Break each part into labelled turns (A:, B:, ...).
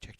A: Check.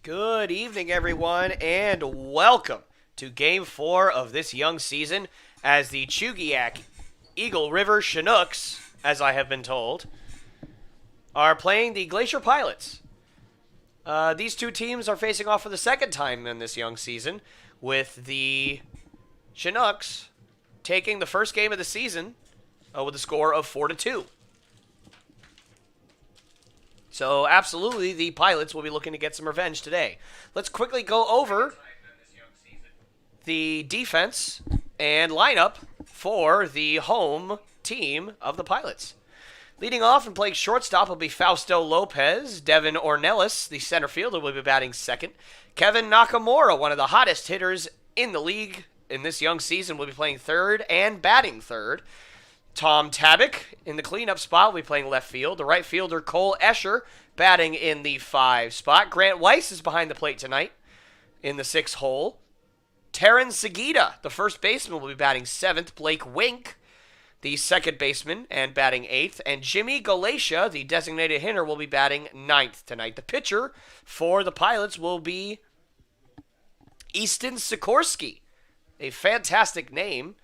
B: Good evening, everyone, and welcome to Game 4 of this young season as the Chugiak Eagle River Chinooks, as I have been told, are playing the Glacier Pilots. These two teams are facing off for the second time in this young season, with the Chinooks taking the first game of the season with a score of 4-2. So, absolutely, the Pilots will be looking to get some revenge today. Let's quickly go over the defense and lineup for the home team of the Pilots. Leading off and playing shortstop will be Fausto Lopez. Devin Ornelas, the center fielder, will be batting second. Kevin Nakamura, one of the hottest hitters in the league in this young season, will be playing third and batting third. Tom Tabak in the cleanup spot will be playing left field. The right fielder, Cole Escher, batting in the 5 spot. Grant Weiss is behind the plate tonight in the 6 hole. Terran Segita, the first baseman, will be batting 7th. Blake Wink, the second baseman, and batting 8th. And Jimmy Galatia, the designated hitter, will be batting 9th tonight. The pitcher for the Pilots will be Easton Sikorsky, a fantastic name.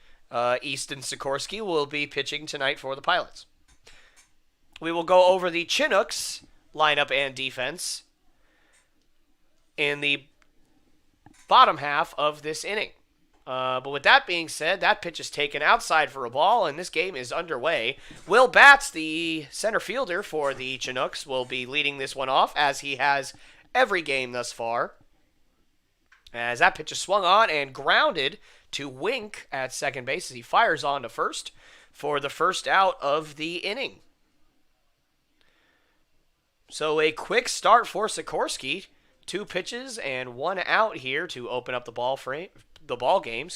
B: Easton Sikorsky will be pitching tonight for the Pilots. We will go over the Chinooks lineup and defense in the bottom half of this inning. But with that being said, that pitch is taken outside for a ball, and this game is underway. Will Batts, the center fielder for the Chinooks, will be leading this one off, as he has every game thus far. As that pitch is swung on and grounded to Wink at second base as he fires on to first for the first out of the inning. So a quick start for Sikorsky. 2 pitches and 1 out here to open up the ball game,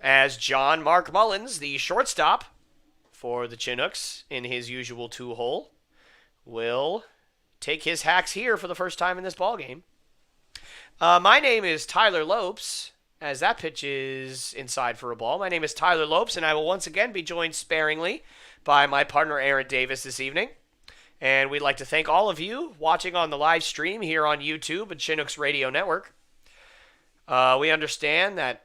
B: as John Mark Mullins, the shortstop for the Chinooks in his usual 2-hole, will take his hacks here for the first time in this ball game. My name is Tyler Lopes, as that pitch is inside for a ball. My name is Tyler Lopes, and I will once again be joined sparingly by my partner Aaron Davis this evening. And we'd like to thank all of you watching on the live stream here on YouTube and Chinooks Radio Network. We understand that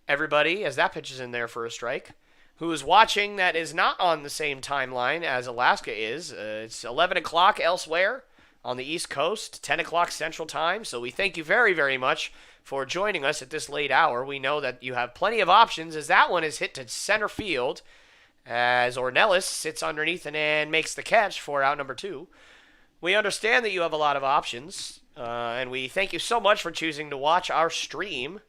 B: everybody, as that pitch is in there for a strike, who is watching that is not on the same timeline as Alaska is. It's 11 o'clock elsewhere on the East Coast, 10 o'clock Central Time. So we thank you very, very much for joining us at this late hour. We know that you have plenty of options, as that one is hit to center field, as Ornelas sits underneath and makes the catch for out number 2. We understand that you have a lot of options, and we thank you so much for choosing to watch our stream.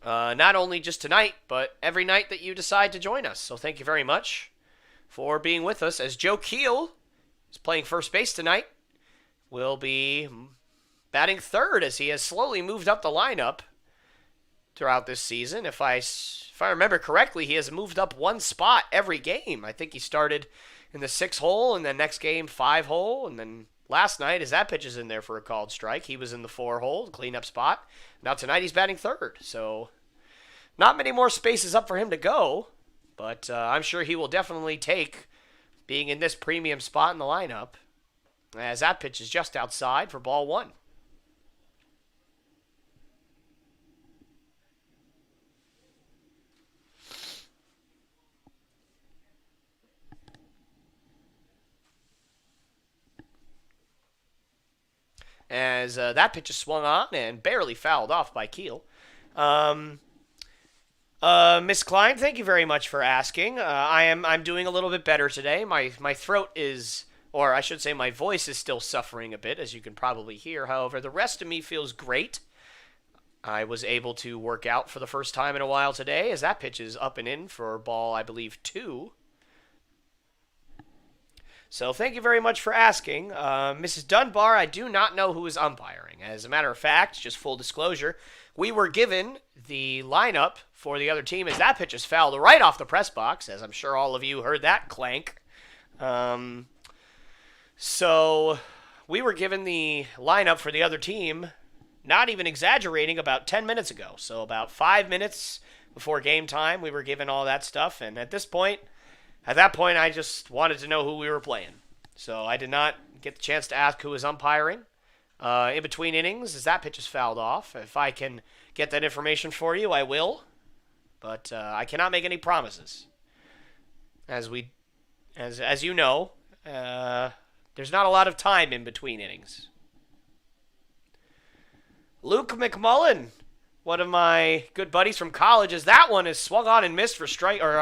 B: Not only just tonight, but every night that you decide to join us. So thank you very much for being with us, as Joe Keel is playing first base tonight. Will be batting third, as he has slowly moved up the lineup throughout this season. If I remember correctly, he has moved up 1 spot every game. I think he started in the 6-hole, and then next game 5-hole, and then last night, as that pitch is in there for a called strike, he was in the 4-hole, cleanup spot. Now tonight he's batting third, so not many more spaces up for him to go, but I'm sure he will definitely take being in this premium spot in the lineup, as that pitch is just outside for ball 1. As that pitch is swung on and barely fouled off by Keel. Miss Klein, thank you very much for asking. I'm doing a little bit better today. My throat is, or I should say my voice is still suffering a bit, as you can probably hear. However, the rest of me feels great. I was able to work out for the first time in a while today, as that pitch is up and in for ball, I believe, 2. So thank you very much for asking. Mrs. Dunbar, I do not know who is umpiring. As a matter of fact, just full disclosure, we were given the lineup for the other team, as that pitch is fouled right off the press box, as I'm sure all of you heard that clank. So we were given the lineup for the other team, not even exaggerating, about 10 minutes ago. So about 5 minutes before game time, we were given all that stuff. And at that point, I just wanted to know who we were playing. So I did not get the chance to ask who was umpiring in between innings, as that pitch is fouled off. If I can get that information for you, I will. But I cannot make any promises. As you know, there's not a lot of time in between innings. Luke McMullen, one of my good buddies from college, as that one is swung on and missed for strike, or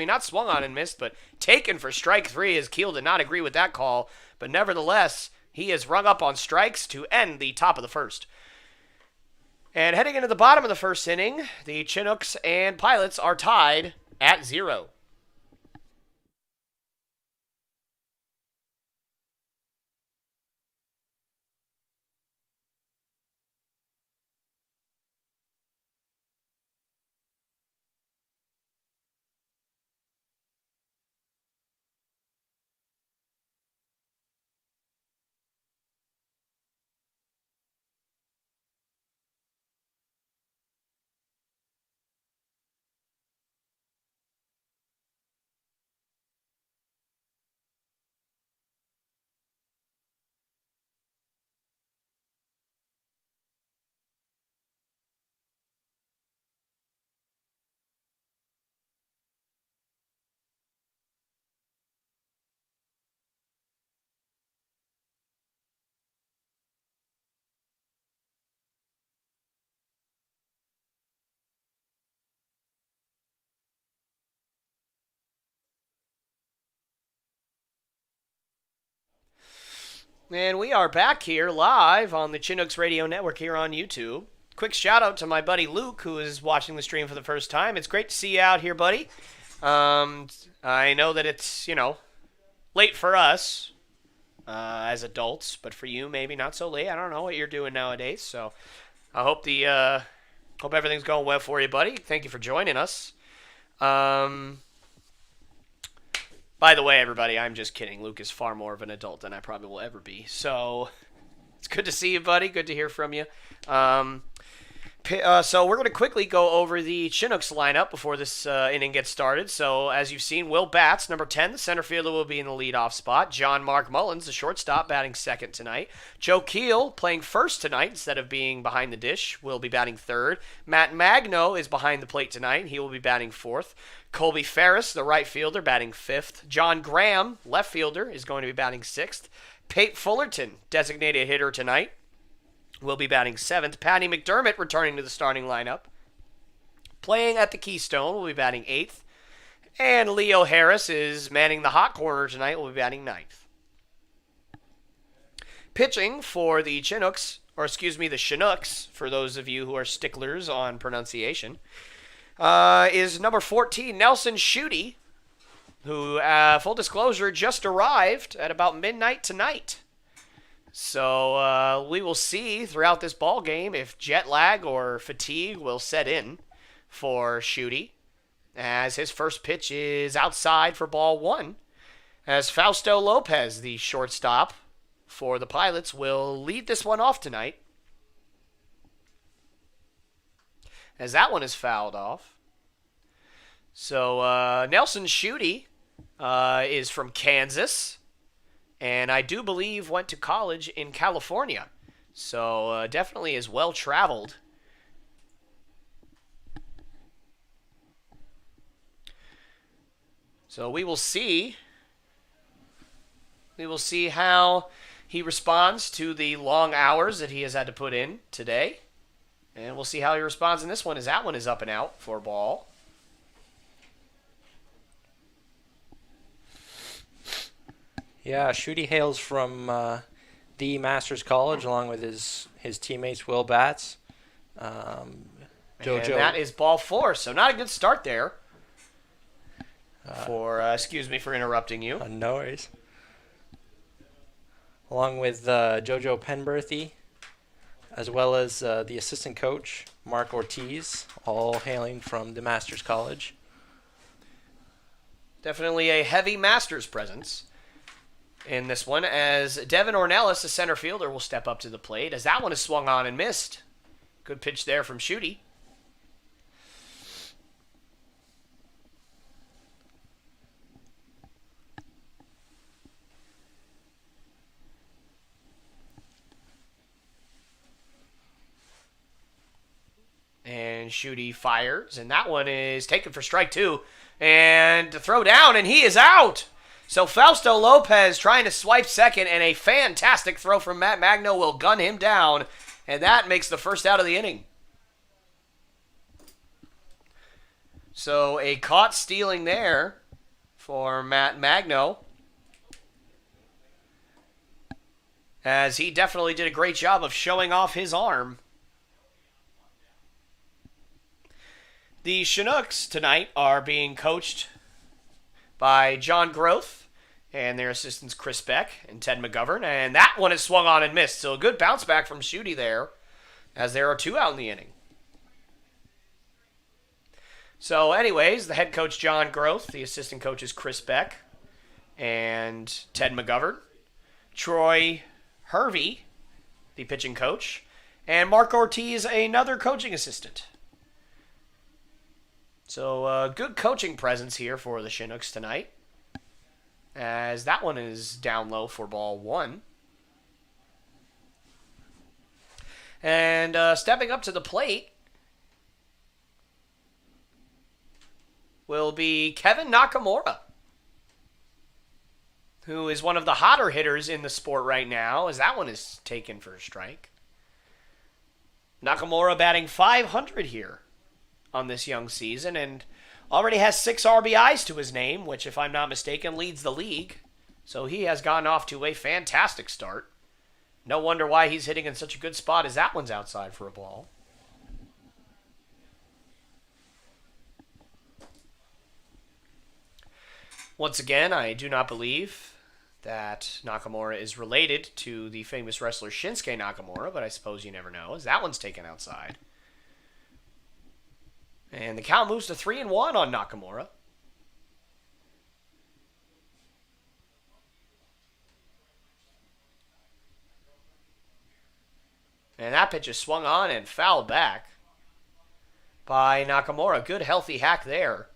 B: not swung on and missed, but taken for strike 3, as Keel did not agree with that call. But nevertheless, he is rung up on strikes to end the top of the first. And heading into the bottom of the first inning, the Chinooks and Pilots are tied at 0. And we are back here live on the Chinooks Radio Network here on YouTube. quick shout out to my buddy Luke, who is watching the stream for the first time. It's great to see you out here, buddy. I know that it's, late for us as adults, but for you, maybe not so late. I don't know what you're doing nowadays, so I hope hope everything's going well for you, buddy. Thank you for joining us. By the way, everybody, I'm just kidding. Luke is far more of an adult than I probably will ever be, so it's good to see you, buddy. Good to hear from you. So we're going to quickly go over the Chinooks lineup before this inning gets started. So as you've seen, Will Batts, number 10, the center fielder, will be in the leadoff spot. John Mark Mullins, the shortstop, batting second tonight. Joe Keel, playing first tonight instead of being behind the dish, will be batting third. Matt Magno is behind the plate tonight. He will be batting fourth. Colby Ferris, the right fielder, batting fifth. John Graham, left fielder, is going to be batting sixth. Pate Fullerton, designated hitter tonight, will be batting seventh. Patty McDermott returning to the starting lineup. Playing at the Keystone will be batting eighth. And Leo Harris is manning the hot corner tonight, will be batting ninth. Pitching for the Chinooks, the Chinooks, for those of you who are sticklers on pronunciation, is number 14, Nelson Schutte, who, full disclosure, just arrived at about midnight tonight. So we will see throughout this ball game if jet lag or fatigue will set in for Schutte, as his first pitch is outside for ball one, as Fausto Lopez, the shortstop for the Pilots, will lead this one off tonight, as that one is fouled off. So Nelson Schutte is from Kansas, and I do believe went to college in California. So definitely is well-traveled. So we will see. We will see how he responds to the long hours that he has had to put in today. And we'll see how he responds in this one, as that one is up and out for a ball.
A: Yeah, Schutte hails from the Masters College along with his teammates Will Batts.
B: And that is ball four, so not a good start there. Excuse me for interrupting you.
A: No worries. Along with JoJo Penberthy, as well as the assistant coach, Mark Ortiz, all hailing from the Masters College.
B: Definitely a heavy Masters presence in this one, as Devin Ornelas, the center fielder, will step up to the plate, as that one is swung on and missed. Good pitch there from Schutte. And Schutte fires, and that one is taken for strike two. And to throw down, and he is out. So Fausto Lopez trying to swipe second, and a fantastic throw from Matt Magno will gun him down, and that makes the first out of the inning. So a caught stealing there for Matt Magno, as he definitely did a great job of showing off his arm. The Chinooks tonight are being coached by John Groth and their assistants Chris Beck and Ted McGovern, and that one is swung on and missed. So a good bounce back from Schutte there, as there are two out in the inning. So anyways, the head coach John Groth, the assistant coaches Chris Beck and Ted McGovern, Troy Hervey, the pitching coach, and Mark Ortiz, another coaching assistant. So good coaching presence here for the Chinooks tonight, as that one is down low for ball one. And stepping up to the plate will be Kevin Nakamura, who is one of the hotter hitters in the sport right now, as that one is taken for a strike. Nakamura batting .500 here on this young season, and already has 6 RBIs to his name, which, if I'm not mistaken, leads the league. So he has gotten off to a fantastic start. No wonder why he's hitting in such a good spot, as that one's outside for a ball. Once again, I do not believe that Nakamura is related to the famous wrestler Shinsuke Nakamura, but I suppose you never know, as that one's taken outside. And the count moves to 3-1 on Nakamura. And that pitch is swung on and fouled back by Nakamura. Good, healthy hack there.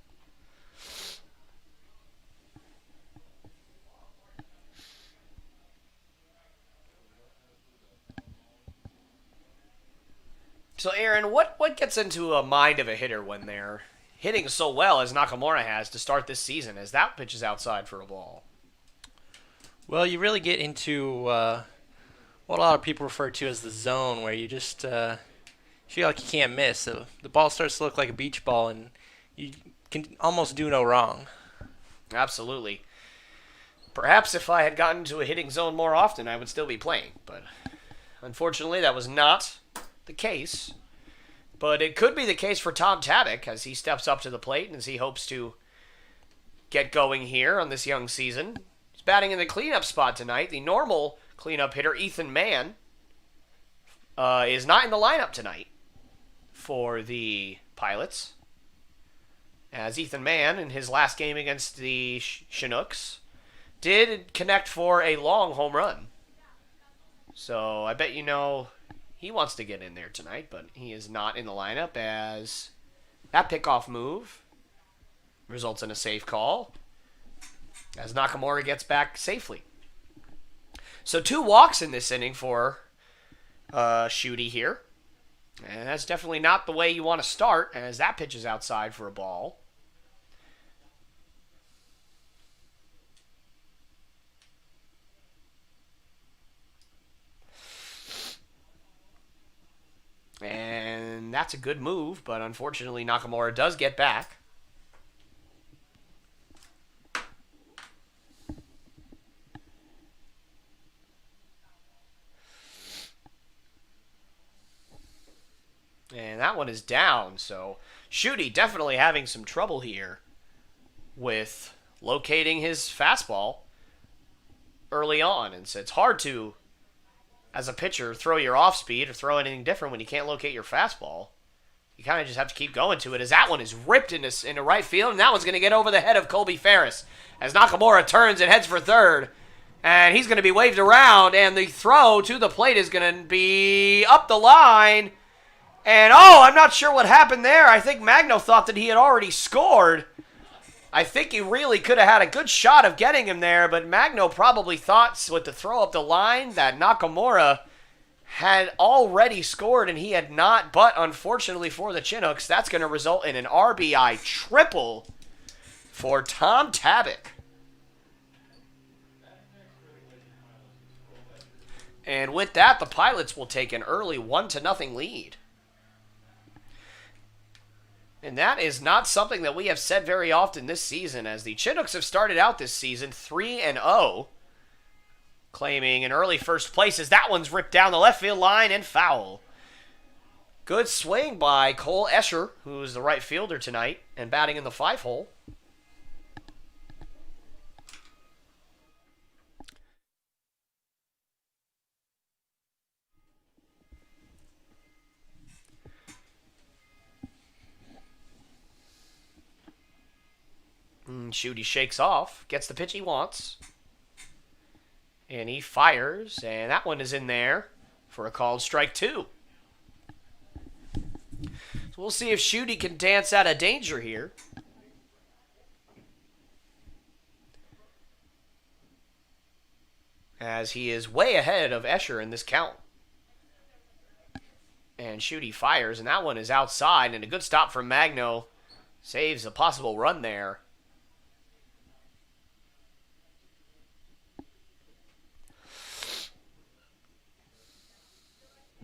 B: So, Aaron, what gets into a mind of a hitter when they're hitting so well as Nakamura has to start this season, as that pitch is outside for a ball?
A: Well, you really get into what a lot of people refer to as the zone, where you just feel like you can't miss. So the ball starts to look like a beach ball, and you can almost do no wrong.
B: Absolutely. Perhaps if I had gotten to a hitting zone more often, I would still be playing. But unfortunately, that was not the case. But it could be the case for Tom Tabak as he steps up to the plate and as he hopes to get going here on this young season. He's batting in the cleanup spot tonight. The normal cleanup hitter, Ethan Mann, is not in the lineup tonight for the Pilots. As Ethan Mann, in his last game against the Chinooks, did connect for a long home run. So I bet you know he wants to get in there tonight, but he is not in the lineup as that pickoff move results in a safe call as Nakamura gets back safely. So 2 walks in this inning for Shooty here. And that's definitely not the way you want to start, as that pitch is outside for a ball. And that's a good move, but unfortunately Nakamura does get back. And that one is down, so Shooty definitely having some trouble here with locating his fastball early on. And so it's hard to, as a pitcher, throw your off speed or throw anything different when you can't locate your fastball. You kind of just have to keep going to it, as that one is ripped into right field, and that one's going to get over the head of Colby Ferris as Nakamura turns and heads for third. And he's going to be waved around, and the throw to the plate is going to be up the line. And, I'm not sure what happened there. I think Magno thought that he had already scored. I think he really could have had a good shot of getting him there, but Magno probably thought with the throw up the line that Nakamura had already scored and he had not. But unfortunately for the Chinooks, that's going to result in an RBI triple for Tom Tabak. And with that, the Pilots will take an early 1-0 lead. And that is not something that we have said very often this season, as the Chinooks have started out this season 3-0, claiming an early first place as that one's ripped down the left field line and foul. Good swing by Cole Escher, who's the right fielder tonight, and batting in the 5-hole. Shooty shakes off, gets the pitch he wants, and he fires, and that one is in there for a called strike 2. So we'll see if Shooty can dance out of danger here. As he is way ahead of Escher in this count. And Shooty fires, and that one is outside, and a good stop from Magno saves a possible run there.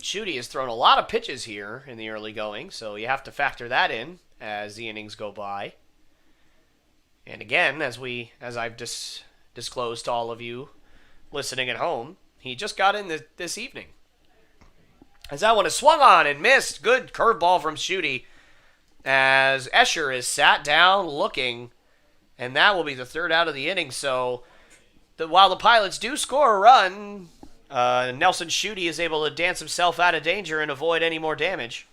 B: Shooty has thrown a lot of pitches here in the early going, so you have to factor that in as the innings go by. And again, as I've disclosed to all of you listening at home, he just got in this evening. As that one is swung on and missed. Good curveball from Shooty as Escher is sat down looking And that will be the third out of the inning. So while the Pilots do score a run, Nelson Schutte is able to dance himself out of danger and avoid any more damage.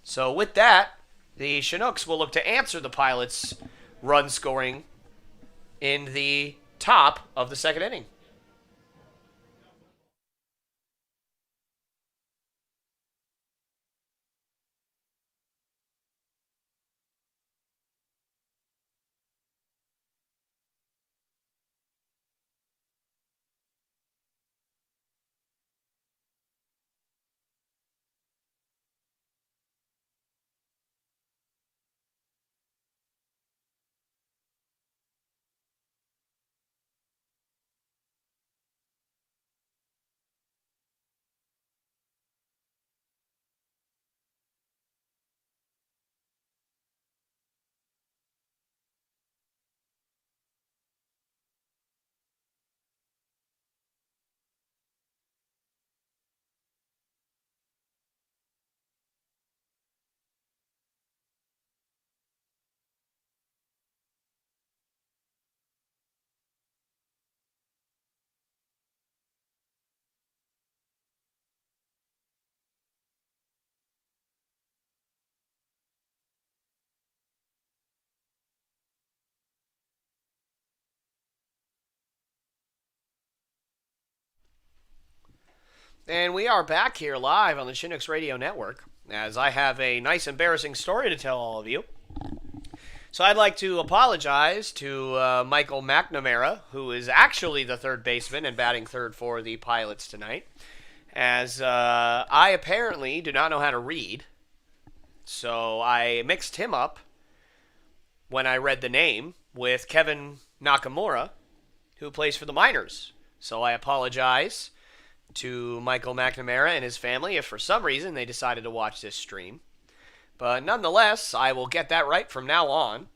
B: So with that, the Chinooks will look to answer the Pilots' run scoring in the top of the second inning. And we are back here live on the Chinooks Radio Network, as I have a nice embarrassing story to tell all of you. So I'd like to apologize to Michael McNamara, who is actually the third baseman and batting third for the Pilots tonight, as I apparently do not know how to read. So I mixed him up when I read the name with Kevin Nakamura, who plays for the Miners. So I apologize to Michael McNamara and his family if for some reason they decided to watch this stream. But nonetheless, I will get that right from now on,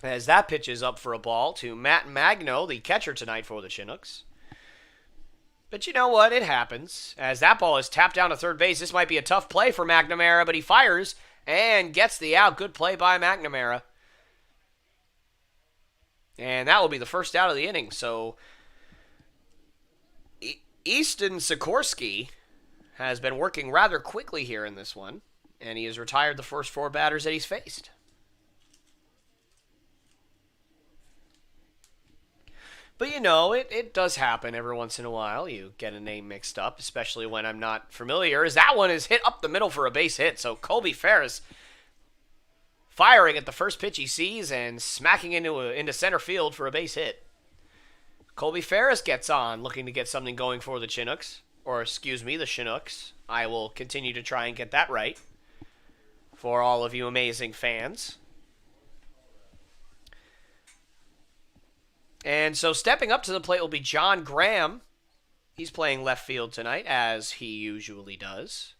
B: as that pitch is up for a ball to Matt Magno, the catcher tonight for the Chinooks. But you know what? It happens. As that ball is tapped down to third base, this might be a tough play for McNamara, but he fires and gets the out. Good play by McNamara. And that will be the first out of the inning. So Easton Sikorsky has been working rather quickly here in this one, and he has retired the first four batters that he's faced. But you know, it does happen every once in a while. You get a name mixed up, especially when I'm not familiar, as that one is hit up the middle for a base hit. So Colby Ferris firing at the first pitch he sees and smacking into center field for a base hit. Colby Ferris gets on, looking to get something going for the Chinooks. Or, excuse me, the Chinooks. I will continue to try and get that right for all of you amazing fans. And so stepping up to the plate will be John Graham. He's playing left field tonight, as he usually does.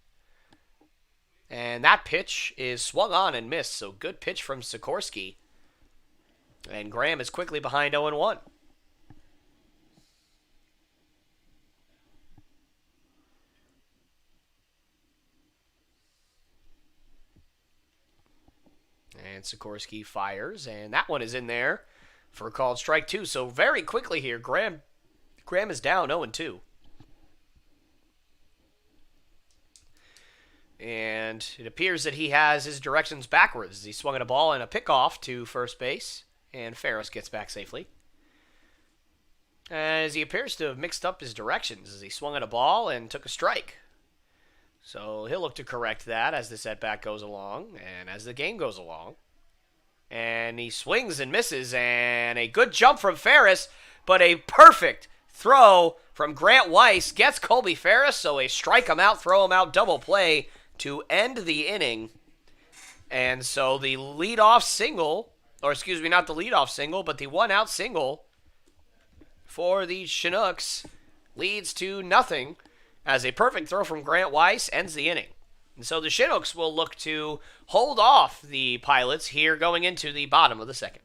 B: And that pitch is swung on and missed, so good pitch from Sikorsky. And Graham is quickly behind 0-1. And Sikorsky fires, and that one is in there for a called strike two. So very quickly here, Graham is down 0-2. And it appears that he has his directions backwards. He swung at a ball and a pickoff to first base, and Ferris gets back safely. As he appears to have mixed up his directions as he swung at a ball and took a strike. So he'll look to correct that as the setback goes along and as the game goes along. And he swings and misses, and a good jump from Ferris, but a perfect throw from Grant Weiss gets Colby Ferris, so a strike him out, throw him out double play to end the inning. And so the leadoff single, or excuse me, not the leadoff single, but the one-out single for the Chinooks leads to nothing, as a perfect throw from Grant Weiss ends the inning. And so the Chinooks will look to hold off the Pilots here going into the bottom of the second.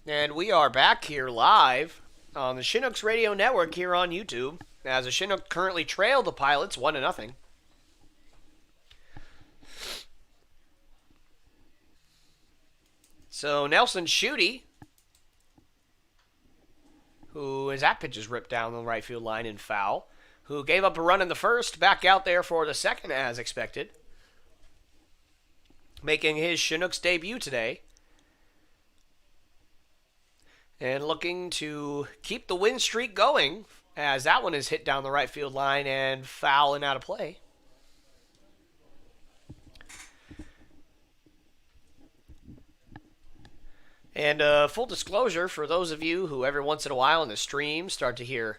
B: And we are back here live on the Chinooks Radio Network here on YouTube, as the Chinooks currently trail the Pilots 1-0. So Nelson Schutte, who his at pitch is ripped down the right field line in foul, who gave up a run in the first, back out there for the second as expected, making his Chinooks debut today. And looking to keep the win streak going, as that one is hit down the right field line and foul and out of play. And full disclosure, for those of you who every once in a while in the stream start to hear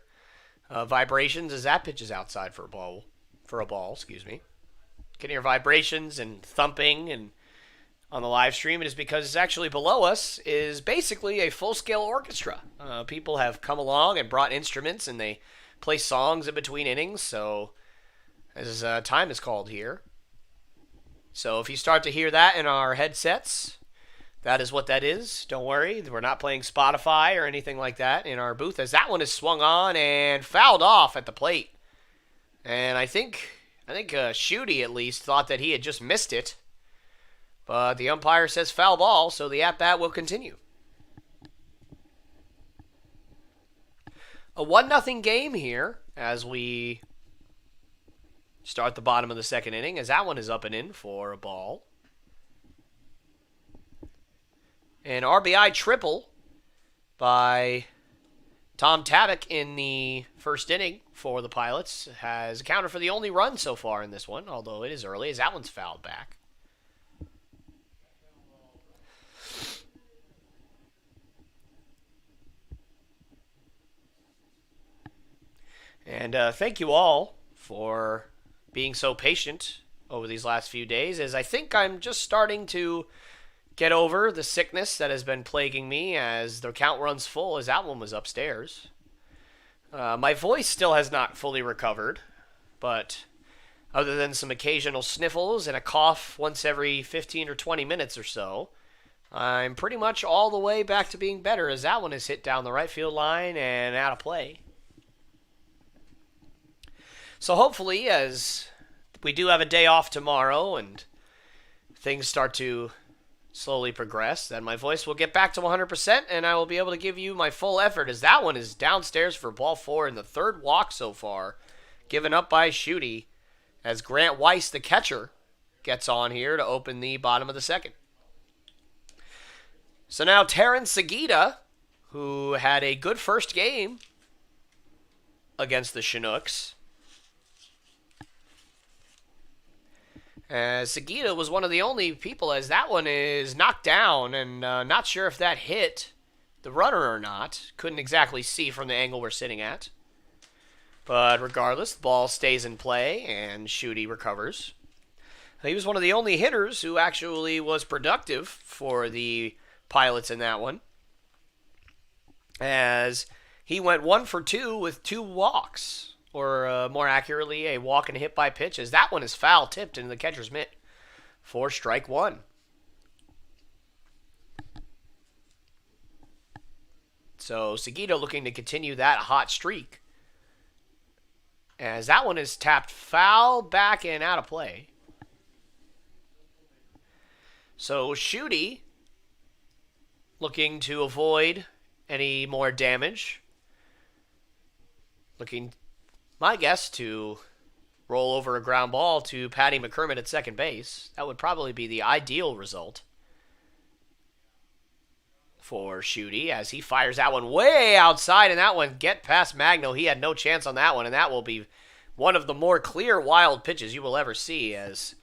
B: vibrations as that pitch is outside for a ball, can hear vibrations and thumping and on the live stream, it is because it's actually below us is basically a full-scale orchestra. People have come along and brought instruments, and they play songs in between innings, so as time is called here. So if you start to hear that in our headsets, that is what that is. Don't worry, we're not playing Spotify or anything like that in our booth, as that one is swung on and fouled off at the plate. And I think Schutte at least thought that he had just missed it. But the umpire says foul ball, so the at-bat will continue. A 1-0 game here as we start the bottom of the second inning, as that one is up and in for a ball. An RBI triple by Tom Tabak in the first inning for the Pilots has accounted for the only run so far in this one, although it is early, as that one's fouled back. And thank you all for being so patient over these last few days, as I think I'm just starting to get over the sickness that has been plaguing me as the count runs full, as that one was upstairs. My voice still has not fully recovered, but other than some occasional sniffles and a cough once every 15 or 20 minutes or so, I'm pretty much all the way back to being better, as that one is hit down the right field line and out of play. So hopefully, as we do have a day off tomorrow and things start to slowly progress, then my voice will get back to 100% and I will be able to give you my full effort, as that one is downstairs for ball 4 in the third walk so far, given up by Schutte, as Grant Weiss, the catcher, gets on here to open the bottom of the second. So now Terrence Segita, who had a good first game against the Chinooks, Segita was one of the only people, as that one is knocked down, and not sure if that hit the runner or not. Couldn't exactly see from the angle we're sitting at. But regardless, the ball stays in play, and Schutte recovers. He was one of the only hitters who actually was productive for the Pilots in that one, as he went 1 for 2 with 2 walks. Or more accurately, a walk and a hit by pitch, as that one is foul tipped into the catcher's mitt for strike 1. So Segita looking to continue that hot streak, as that one is tapped foul back and out of play. So Schutte looking to avoid any more damage, looking, my guess, to roll over a ground ball to Patty McCormick at second base. That would probably be the ideal result for Schutte, as he fires that one way outside, and that one get past Magno. He had no chance on that one, and that will be one of the more clear wild pitches you will ever see, as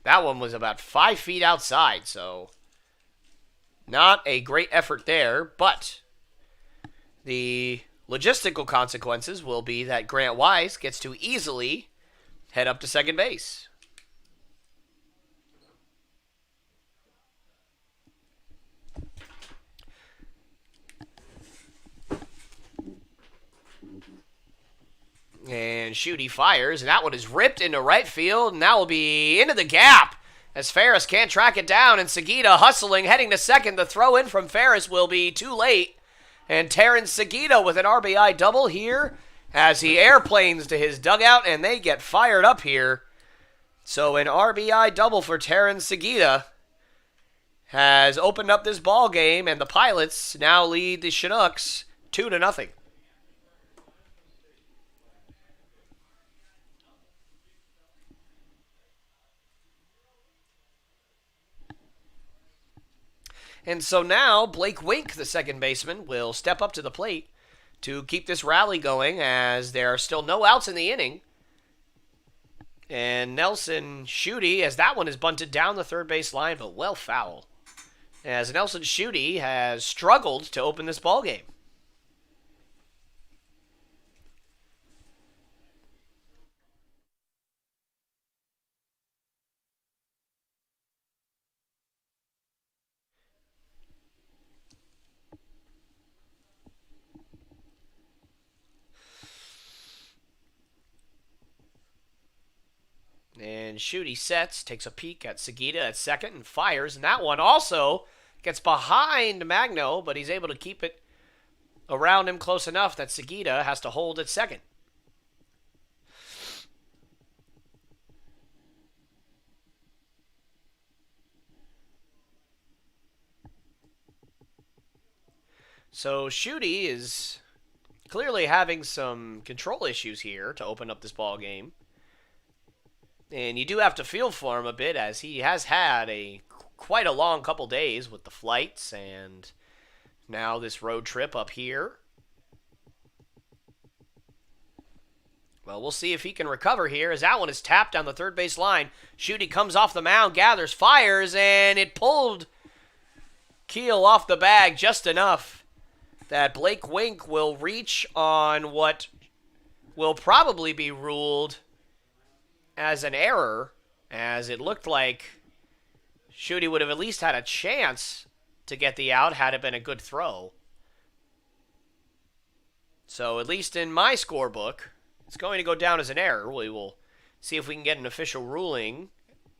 B: that one was about 5 feet outside, so not a great effort there, but the logistical consequences will be that Grant Weiss gets to easily head up to second base. And Schutte fires, and that one is ripped into right field, and that will be into the gap. as Ferris can't track it down, and Sagita hustling, heading to second. The throw in from Ferris will be too late, and Terrence Sagita with an RBI double here as he airplanes to his dugout, and they get fired up here. So an RBI double for Terrence Sagita has opened up this ball game, and the Pilots now lead the Chinooks 2-0. And so now Blake Wink, the second baseman, will step up to the plate to keep this rally going as there are still no outs in the inning. And Nelson Schutte, as that one is bunted down the third base line, but well foul. As Nelson Schutte has struggled to open this ball game. And Schutte sets, takes a peek at Sagita at second, and fires. And that one also gets behind Magno, but he's able to keep it around him close enough that Sagita has to hold at second. So Schutte is clearly having some control issues here to open up this ball game. And you do have to feel for him a bit, as he has had quite a long couple days with the flights and now this road trip up here. Well, we'll see if he can recover here, as that one is tapped down the third base line. Schutte comes off the mound, gathers, fires, and it pulled Keel off the bag just enough that Blake Wink will reach on what will probably be ruled as an error, as it looked like Schutte would have at least had a chance to get the out had it been a good throw. So at least in my scorebook, it's going to go down as an error. We will see if we can get an official ruling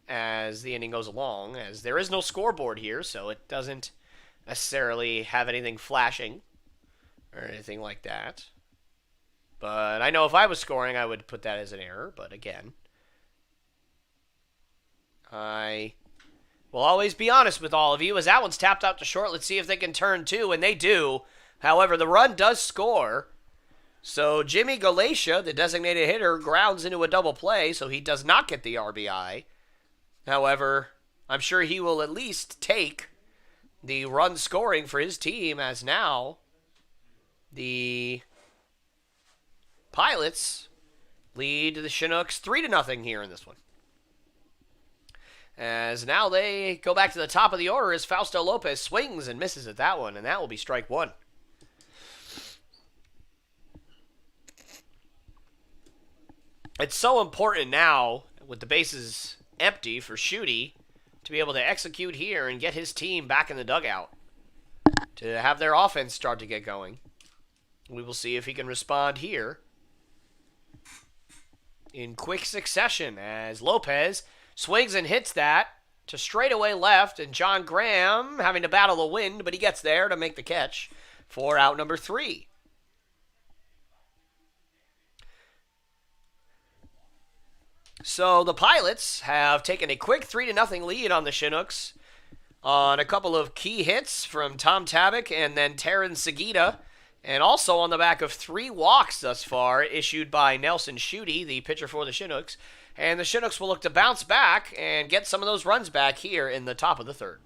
B: as the inning goes along, as there is no scoreboard here, so it doesn't necessarily have anything flashing or anything like that. But I know if I was scoring, I would put that as an error, but again, I will always be honest with all of you, as that one's tapped out to short. Let's see if they can turn two, and they do. However, the run does score. So Jimmy Galatia, the designated hitter, grounds into a double play, so he does not get the RBI. However, I'm sure he will at least take the run scoring for his team, as now the Pilots lead the Chinooks 3-0 here in this one. As now they go back to the top of the order as Fausto Lopez swings and misses at that one, and that will be strike one. It's so important now, with the bases empty for Schutte, to be able to execute here and get his team back in the dugout, to have their offense start to get going. We will see if he can respond here in quick succession, as Lopez swings and hits that to straightaway left, and John Graham having to battle the wind, but he gets there to make the catch for out number 3. So the Pilots have taken a quick 3-0 lead on the Chinooks on a couple of key hits from Tom Tabak and then Terrence Sagita, and also on the back of 3 walks thus far issued by Nelson Schutte, the pitcher for the Chinooks. And the Chinooks will look to bounce back and get some of those runs back here in the top of the third.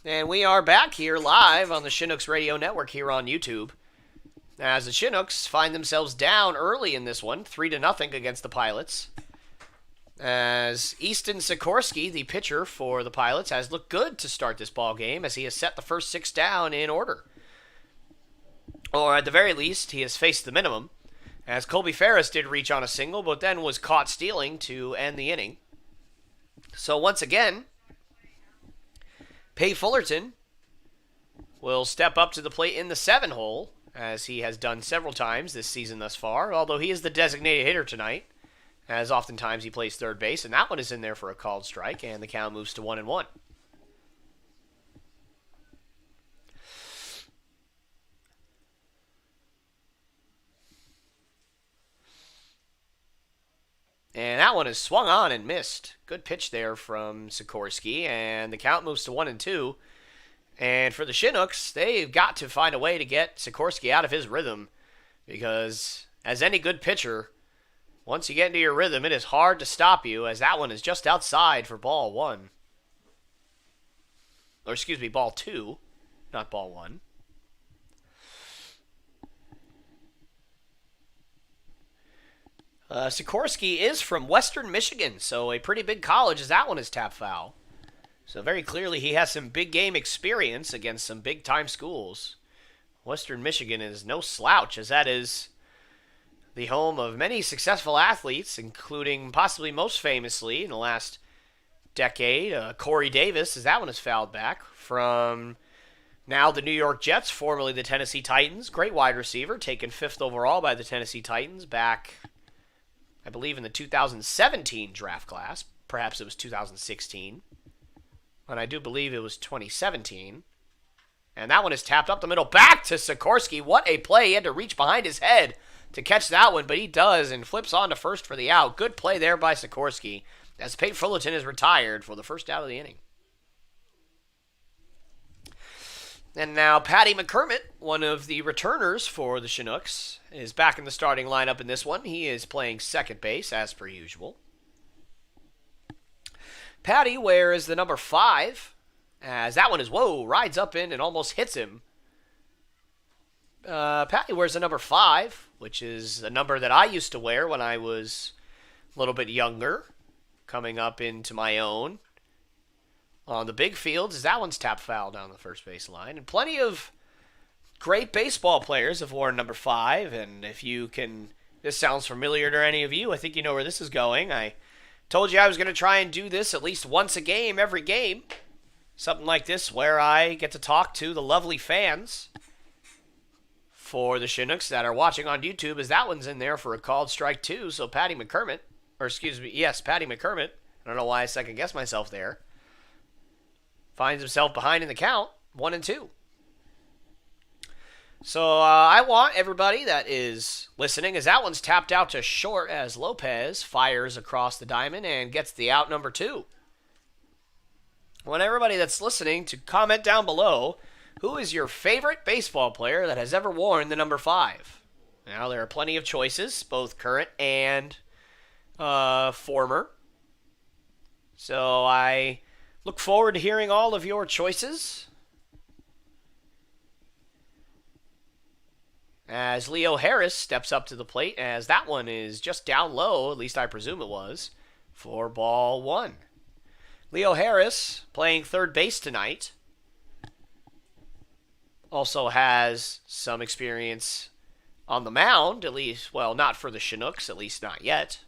B: And we are back here live on the Chinooks Radio Network here on YouTube. As the Chinooks find themselves down early in this one, 3-0 against the Pilots. As Easton Sikorsky, the pitcher for the Pilots, has looked good to start this ball game as he has set the first 6 down in order. Or at the very least, he has faced the minimum, as Colby Ferris did reach on a single, but then was caught stealing to end the inning. So once again, Pay Fullerton will step up to the plate in the 7 hole, as he has done several times this season thus far, although he is the designated hitter tonight, as oftentimes he plays third base, and that one is in there for a called strike, and the count moves to 1-1. And that one is swung on and missed. Good pitch there from Sikorsky, and the count moves to 1-2. And for the Chinooks, they've got to find a way to get Sikorsky out of his rhythm, because as any good pitcher, once you get into your rhythm, it is hard to stop you, as that one is just outside for ball 1. Or excuse me, ball 2, not ball 1. Sikorsky is from Western Michigan, so a pretty big college as that one is tap foul. So very clearly he has some big game experience against some big-time schools. Western Michigan is no slouch, as that is the home of many successful athletes, including possibly most famously in the last decade, Corey Davis, as that one is fouled back, from now the New York Jets, formerly the Tennessee Titans. Great wide receiver, taken 5th overall by the Tennessee Titans back, I believe, in the 2017 draft class. Perhaps it was 2016. And I do believe it was 2017. And that one is tapped up the middle, back to Sikorsky. What a play. He had to reach behind his head to catch that one, but he does and flips on to first for the out. Good play there by Sikorsky, as Pate Fullerton is retired for the first out of the inning. And now Patty McCormick, one of the returners for the Chinooks, is back in the starting lineup in this one. He is playing second base, as per usual. Patty wears the number 5, as that one is, rides up in and almost hits him. Patty wears the number 5, which is a number that I used to wear when I was a little bit younger, coming up into my own. On the big fields, that one's tap foul down the first base line. And plenty of great baseball players have worn number 5. And if you can, this sounds familiar to any of you, I think you know where this is going. I told you I was going to try and do this at least once a game, every game. Something like this where I get to talk to the lovely fans for the Chinooks that are watching on YouTube, as that one's in there for a called strike 2. So Patty McCormick, Patty McCormick, I don't know why I second-guessed myself there, finds himself behind in the count, 1-2. So I want everybody that is listening, as that one's tapped out to short, as Lopez fires across the diamond and gets the out number 2. I want everybody that's listening to comment down below, who is your favorite baseball player that has ever worn the number 5? Now, there are plenty of choices, both current and former. So I look forward to hearing all of your choices. As Leo Harris steps up to the plate, as that one is just down low, at least I presume it was, for ball 1. Leo Harris, playing third base tonight, also has some experience on the mound, at least, well, not for the Chinooks, at least not yet,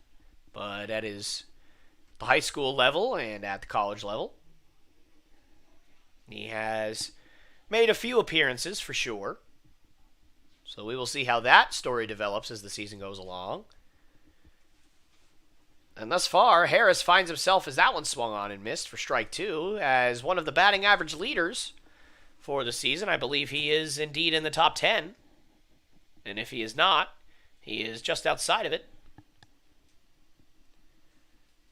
B: but at the high school level and at the college level. He has made a few appearances for sure. So we will see how that story develops as the season goes along. And thus far, Harris finds himself, as that one swung on and missed for strike 2, as one of the batting average leaders for the season. I believe he is indeed in the top 10. And if he is not, he is just outside of it.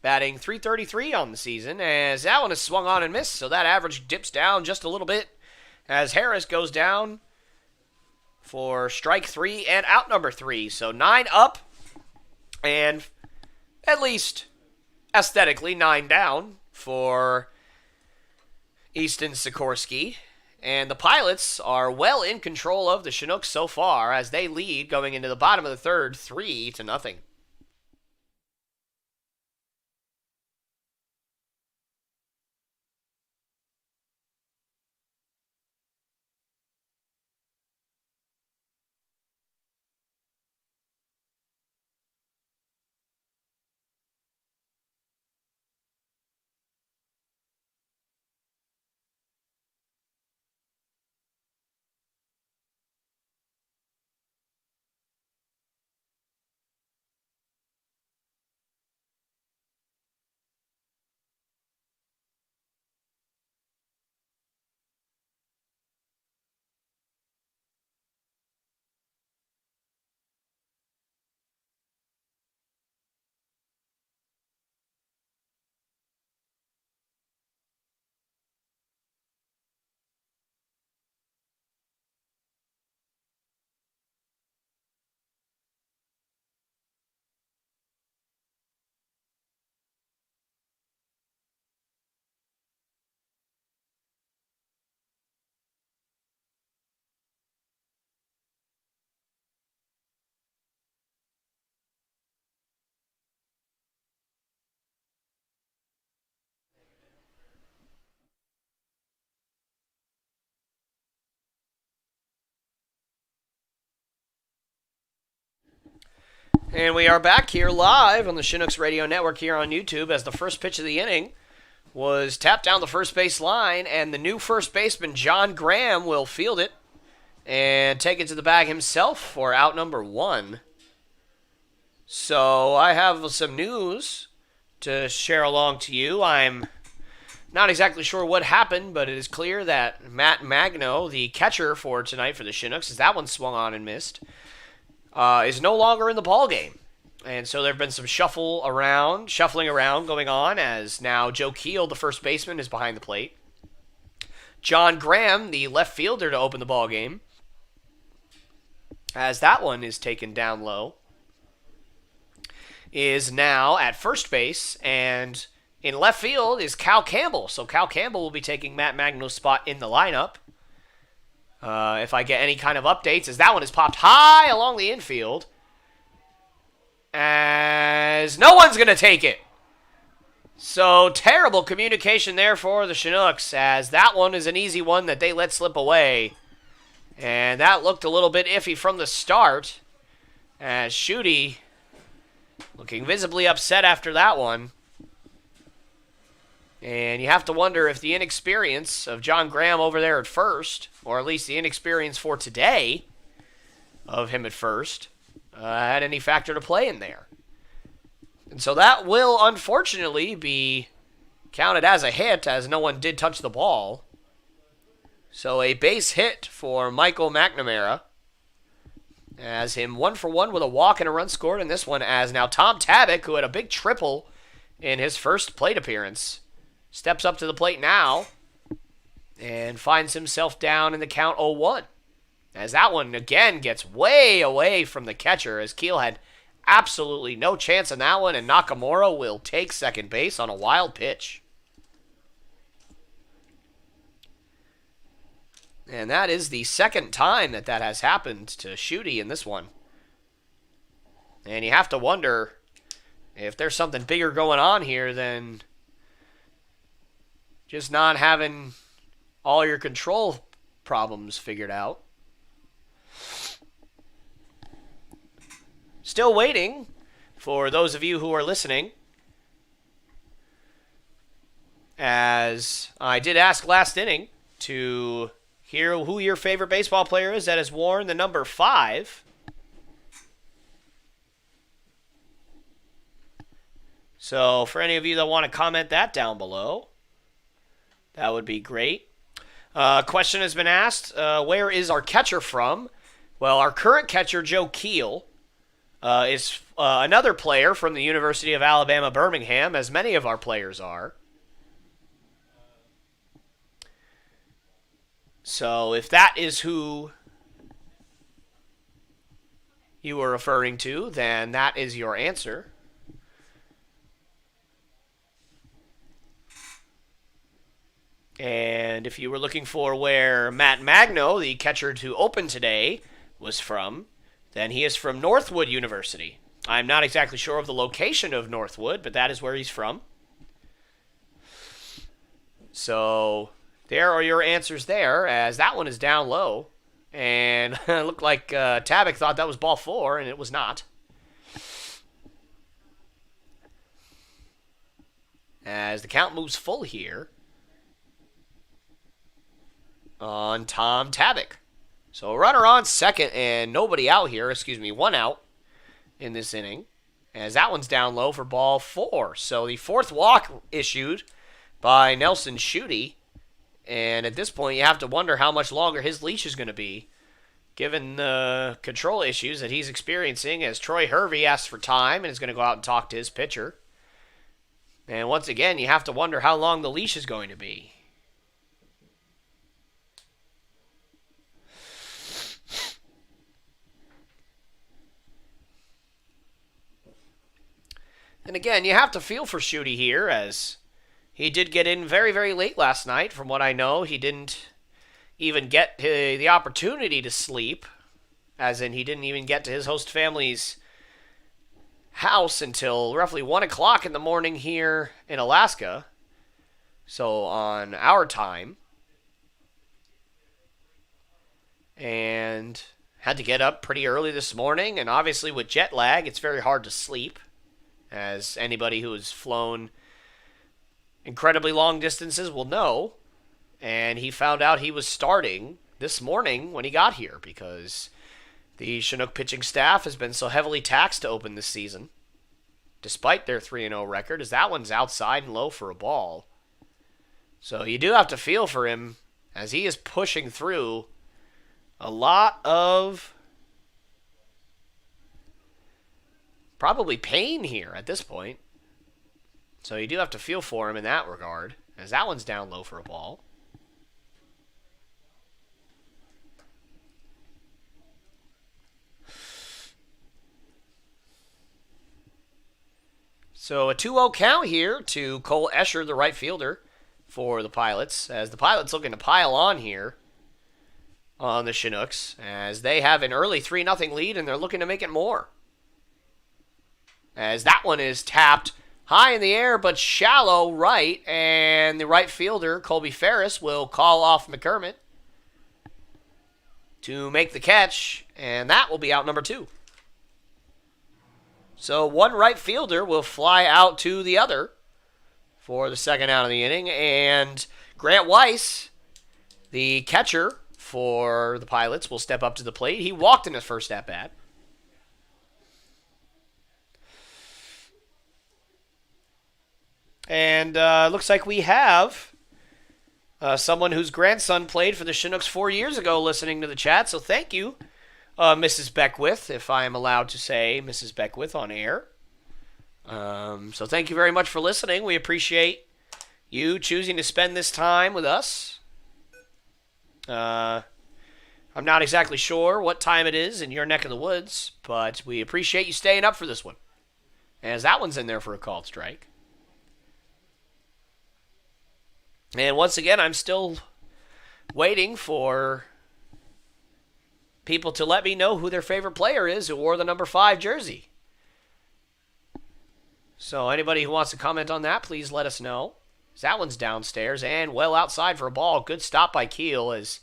B: Batting .333 on the season, as that one is swung on and missed, so that average dips down just a little bit as Harris goes down for strike 3 and out number 3. So 9 up and at least aesthetically 9 down for Easton Sikorsky. And the Pilots are well in control of the Chinooks so far as they lead going into the bottom of the third, 3-0. And we are back here live on the Chinooks Radio Network here on YouTube as the first pitch of the inning was tapped down the first base line, and the new first baseman, John Graham, will field it and take it to the bag himself for out number 1. So I have some news to share along to you. I'm not exactly sure what happened, but it is clear that Matt Magno, the catcher for tonight for the Chinooks, as that one swung on and missed, is no longer in the ball game. And so there have been some shuffling around going on as now Joe Keel, the first baseman, is behind the plate. John Graham, the left fielder to open the ball game, as that one is taken down low, is now at first base, and in left field is Cal Campbell. So Cal Campbell will be taking Matt Magno's spot in the lineup. If I get any kind of updates, as that one is popped high along the infield, as no one's going to take it. So terrible communication there for the Chinooks, as that one is an easy one that they let slip away. And that looked a little bit iffy from the start, as Schutte looking visibly upset after that one. And you have to wonder if the inexperience of John Graham over there at first, or at least the inexperience for today of him at first, had any factor to play in there. And so that will unfortunately be counted as a hit, as no one did touch the ball. So a base hit for Michael McNamara, as him 1 for 1 with a walk and a run scored in this one, as now Tom Tabak, who had a big triple in his first plate appearance, steps up to the plate now and finds himself down in the count 0-1. As that one again gets way away from the catcher, as Keel had absolutely no chance in that one, and Nakamura will take second base on a wild pitch. And that is the second time that has happened to Schutte in this one. And you have to wonder if there's something bigger going on here than just not having all your control problems figured out. Still waiting for those of you who are listening, as I did ask last inning to hear who your favorite baseball player is that has worn the number 5. So for any of you that want to comment that down below, that would be great. Question has been asked, where is our catcher from? Well, our current catcher, Joe Keel, is another player from the University of Alabama, Birmingham, as many of our players are. So if that is who you were referring to, then that is your answer. And And if you were looking for where Matt Magno, the catcher to open today, was from, then he is from Northwood University. I'm not exactly sure of the location of Northwood, but that is where he's from. So there are your answers there, as that one is down low. And it looked like Tabak thought that was ball 4, and it was not. As the count moves full here on Tom Tabak. So a runner on second and nobody out here. One out in this inning. As that one's down low for ball 4. So the 4th walk issued by Nelson Schutte. And at this point, you have to wonder how much longer his leash is going to be, given the control issues that he's experiencing, as Troy Hervey asks for time and is going to go out and talk to his pitcher. And once again, you have to wonder how long the leash is going to be. And again, you have to feel for Schutte here, as he did get in very, very late last night. From what I know, he didn't even get the opportunity to sleep, as in he didn't even get to his host family's house until roughly 1 o'clock in the morning here in Alaska. So on our time. And had to get up pretty early this morning. And obviously with jet lag, it's very hard to sleep, as anybody who has flown incredibly long distances will know. And he found out he was starting this morning when he got here, because the Chinook pitching staff has been so heavily taxed to open this season, despite their 3-0 record, as that one's outside and low for a ball. So you do have to feel for him, as he is pushing through a lot of probably pain here at this point. So you do have to feel for him in that regard, as that one's down low for a ball. So a 2-0 count here to Cole Escher, the right fielder for the Pilots, as the Pilots looking to pile on here on the Chinooks, as they have an early 3-0 lead and they're looking to make it more. As that one is tapped high in the air but shallow right, and the right fielder, Colby Ferris, will call off McCormick to make the catch, and that will be out number 2. So one right fielder will fly out to the other for the second out of the inning. And Grant Weiss, the catcher for the Pilots, will step up to the plate. He walked in his first at-bat. And looks like we have someone whose grandson played for the Chinooks 4 years ago listening to the chat. So thank you, Mrs. Beckwith, if I am allowed to say Mrs. Beckwith on air. So thank you very much for listening. We appreciate you choosing to spend this time with us. I'm not exactly sure what time it is in your neck of the woods, but we appreciate you staying up for this one, as that one's in there for a called strike. And once again, I'm still waiting for people to let me know who their favorite player is who wore the number 5 jersey. So anybody who wants to comment on that, please let us know. That one's downstairs and well outside for a ball. Good stop by Keel, as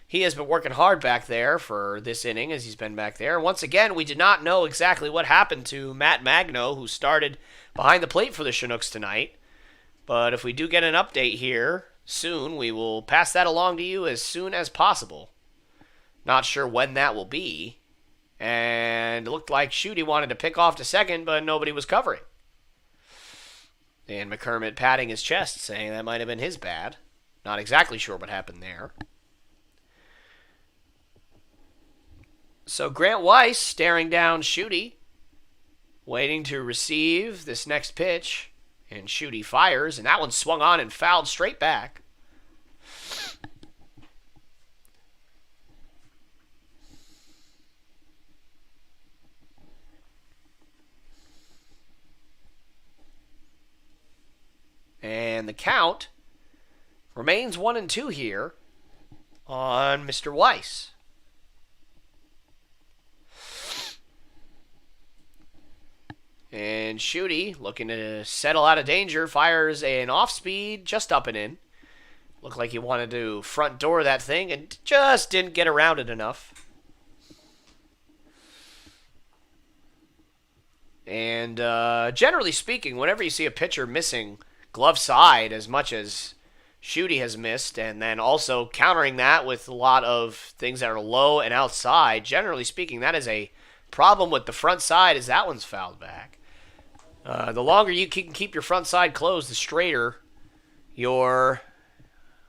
B: he has been working hard back there for this inning as he's been back there. Once again, we did not know exactly what happened to Matt Magno, who started behind the plate for the Chinooks tonight. But if we do get an update here soon, we will pass that along to you as soon as possible. Not sure when that will be. And it looked like Schutte wanted to pick off to second, but nobody was covering. And McCormick patting his chest, saying that might have been his bad. Not exactly sure what happened there. So Grant Weiss staring down Schutte, waiting to receive this next pitch. And Schutte fires, and that one swung on and fouled straight back. And the count Remains 1-2 here on Mr. Weiss. And Shooty, looking to settle out of danger, fires an off-speed just up and in. Looked like he wanted to front door that thing and just didn't get around it enough. And generally speaking, whenever you see a pitcher missing glove side as much as Shooty has missed, and then also countering that with a lot of things that are low and outside, generally speaking, that is a problem with the front side as that one's fouled back. The longer you can keep your front side closed, the straighter your,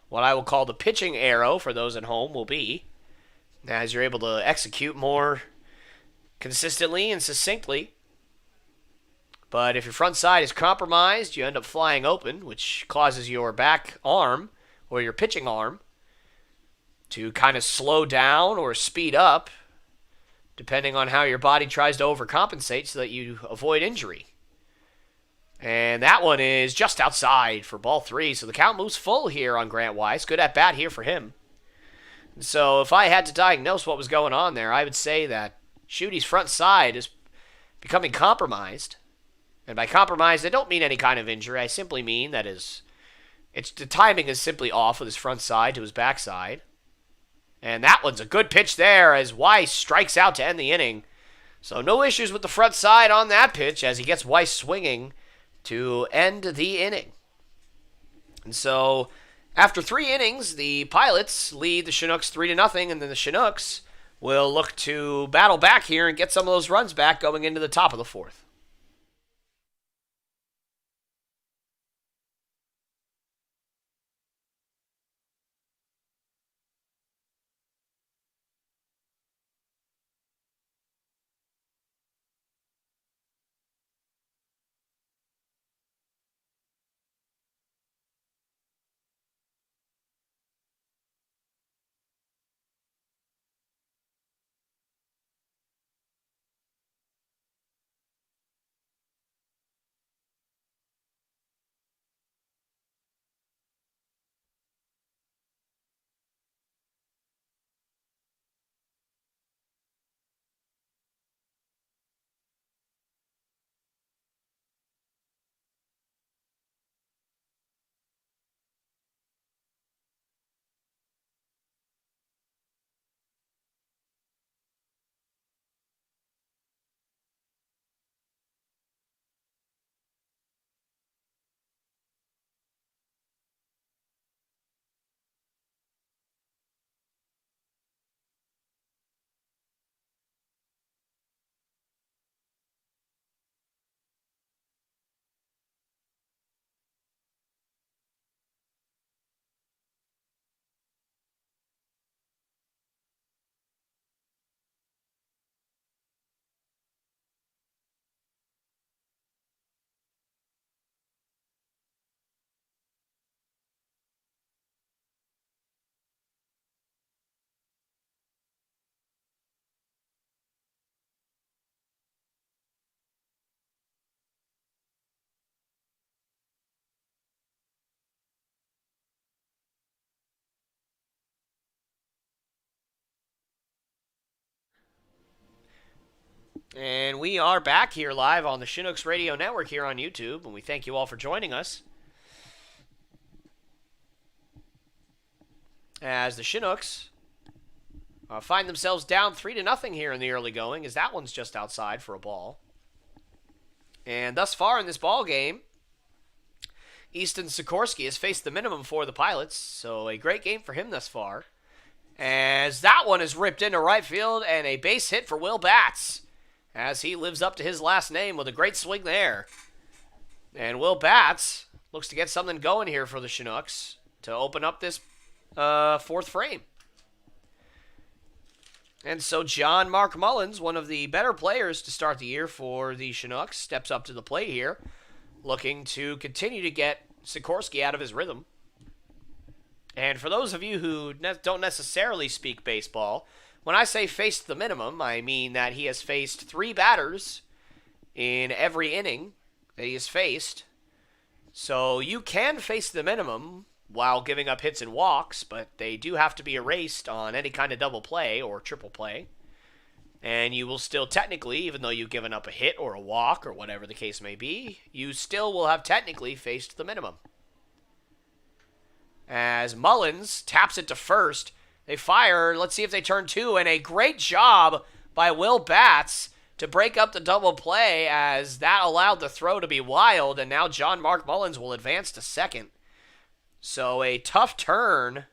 B: what I will call the pitching arrow for those at home will be, as you're able to execute more consistently and succinctly. But if your front side is compromised, you end up flying open, which causes your back arm or your pitching arm to kind of slow down or speed up, depending on how your body tries to overcompensate so that you avoid injury. And that one is just outside for ball 3, so the count moves full here on Grant Weiss. Good at bat here for him. So if I had to diagnose what was going on there, I would say that Shooty's front side is becoming compromised. And by compromised, I don't mean any kind of injury. I simply mean that the timing is simply off with his front side to his back side. And that one's a good pitch there as Weiss strikes out to end the inning. So no issues with the front side on that pitch as he gets Weiss swinging to end the inning. And so after 3 innings, the Pilots lead the Chinooks 3-0, and then the Chinooks will look to battle back here and get some of those runs back going into the top of the 4th. And we are back here live on the Chinooks Radio Network here on YouTube, and we thank you all for joining us. As the Chinooks find themselves down 3-0 here in the early going, as that one's just outside for a ball. And thus far in this ball game, Easton Sikorsky has faced the minimum for the Pilots, so a great game for him thus far. As that one is ripped into right field, and a base hit for Will Batts, as he lives up to his last name with a great swing there. And Will Batts looks to get something going here for the Chinooks to open up this 4th frame. And so John Mark Mullins, one of the better players to start the year for the Chinooks, steps up to the plate here, looking to continue to get Sikorsky out of his rhythm. And for those of you who don't necessarily speak baseball, when I say faced the minimum, I mean that he has faced 3 batters in every inning that he has faced. So you can face the minimum while giving up hits and walks, but they do have to be erased on any kind of double play or triple play. And you will still technically, even though you've given up a hit or a walk or whatever the case may be, you still will have technically faced the minimum. As Mullins taps it to first, they fire. Let's see if they turn two, and a great job by Will Batts to break up the double play, as that allowed the throw to be wild, and now John Mark Mullins will advance to second. So a tough turn,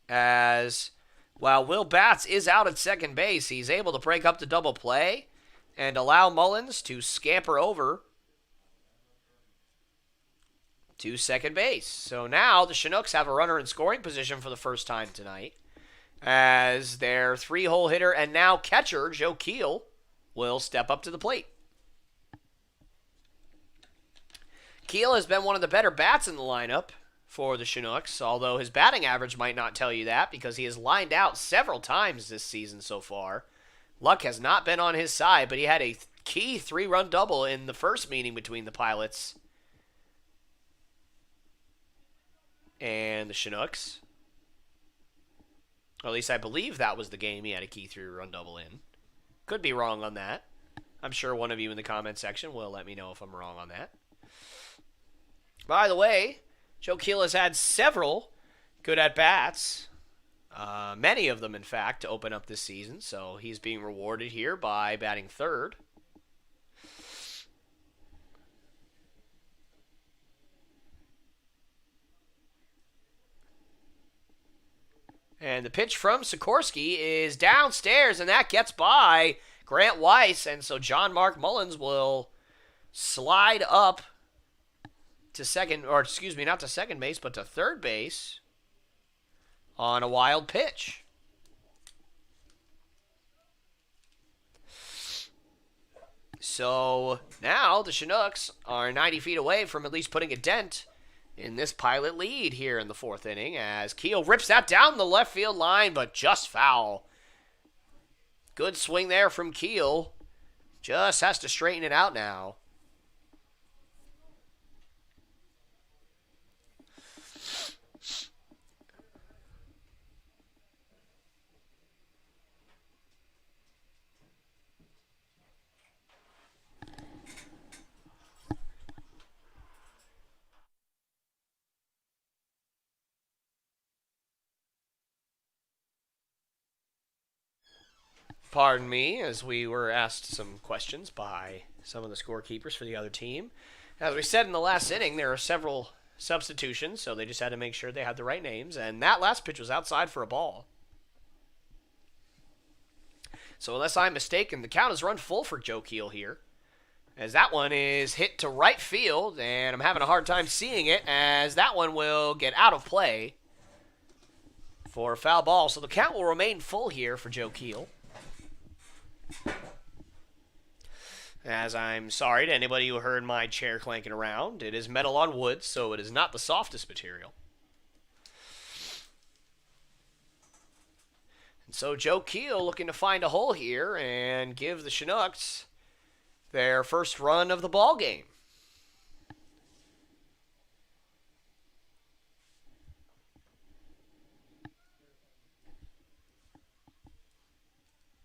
B: as while Will Batts is out at second base, he's able to break up the double play and allow Mullins to scamper over to second base. So now the Chinooks have a runner in scoring position for the first time tonight, as their three-hole hitter and now catcher, Joe Keel, will step up to the plate. Keel has been one of the better bats in the lineup for the Chinooks, although his batting average might not tell you that because he has lined out several times this season so far. Luck has not been on his side, but he had a key three-run double in the first meeting between the Pilots and the Chinooks. Or at least I believe that was the game he had a key three-run double in. Could be wrong on that. I'm sure one of you in the comment section will let me know if I'm wrong on that. By the way, Joe Keel has had several good at-bats, many of them, in fact, to open up this season, so he's being rewarded here by batting third. And the pitch from Sikorsky is downstairs, and that gets by Grant Weiss, and so John Mark Mullins will slide up to second, or excuse me, not to second base, but to third base on a wild pitch. So now the Chinooks are 90 feet away from at least putting a dent in this Pilot lead here in the fourth inning, as Keel rips that down the left field line, but just foul. Good swing there from Keel. Just has to straighten it out now. Pardon me, as we were asked some questions by some of the scorekeepers for the other team. As we said in the last inning, there are several substitutions, so they just had to make sure they had the right names, and that last pitch was outside for a ball. So unless I'm mistaken, the count is run full for Joe Keel here, as that one is hit to right field, and I'm having a hard time seeing it, as that one will get out of play for a foul ball. So the count will remain full here for Joe Keel. As I'm sorry to anybody who heard my chair clanking around, it is metal on wood, so it is not the softest material. And so Joe Keel looking to find a hole here and give the Chinooks their first run of the ball game.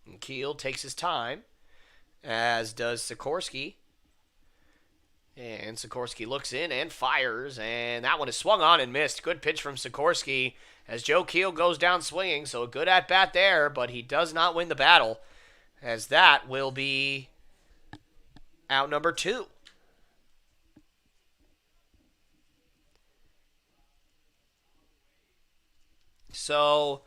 B: And Keel takes his time, as does Sikorsky. And Sikorsky looks in and fires, and that one is swung on and missed. Good pitch from Sikorsky as Joe Keel goes down swinging, so a good at-bat there, but he does not win the battle, as that will be out number 2. So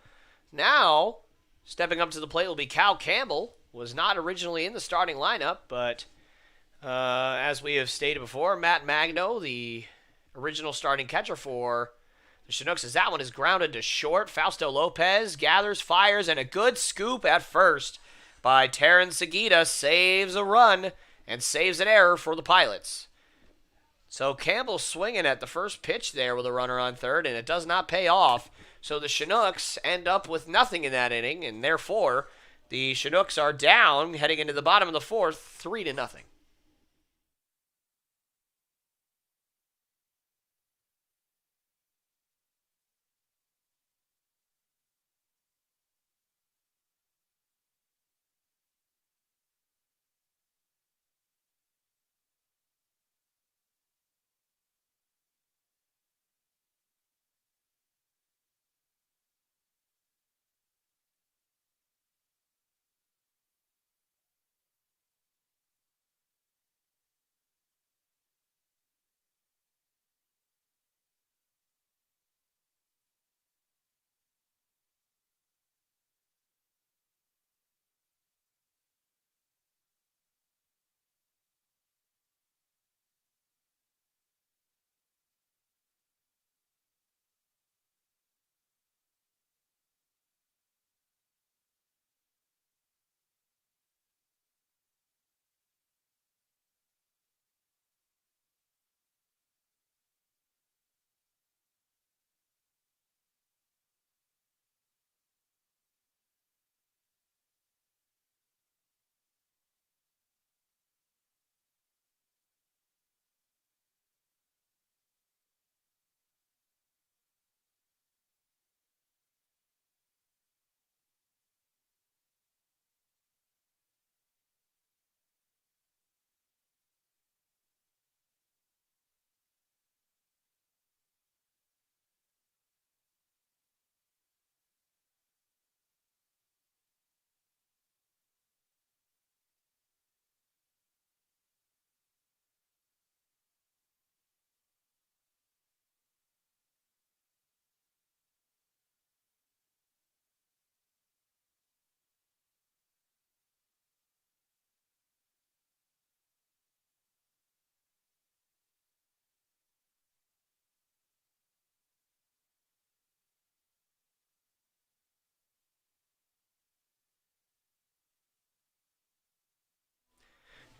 B: now, stepping up to the plate will be Cal Campbell. Was not originally in the starting lineup, but as we have stated before, Matt Magno, the original starting catcher for the Chinooks, as that one is grounded to short. Fausto Lopez gathers, fires, and a good scoop at first by Terran Seguida saves a run and saves an error for the Pilots. So Campbell swinging at the first pitch there with a runner on third, and it does not pay off. So the Chinooks end up with nothing in that inning, and therefore the Chinooks are down heading into the bottom of the fourth, 3-0.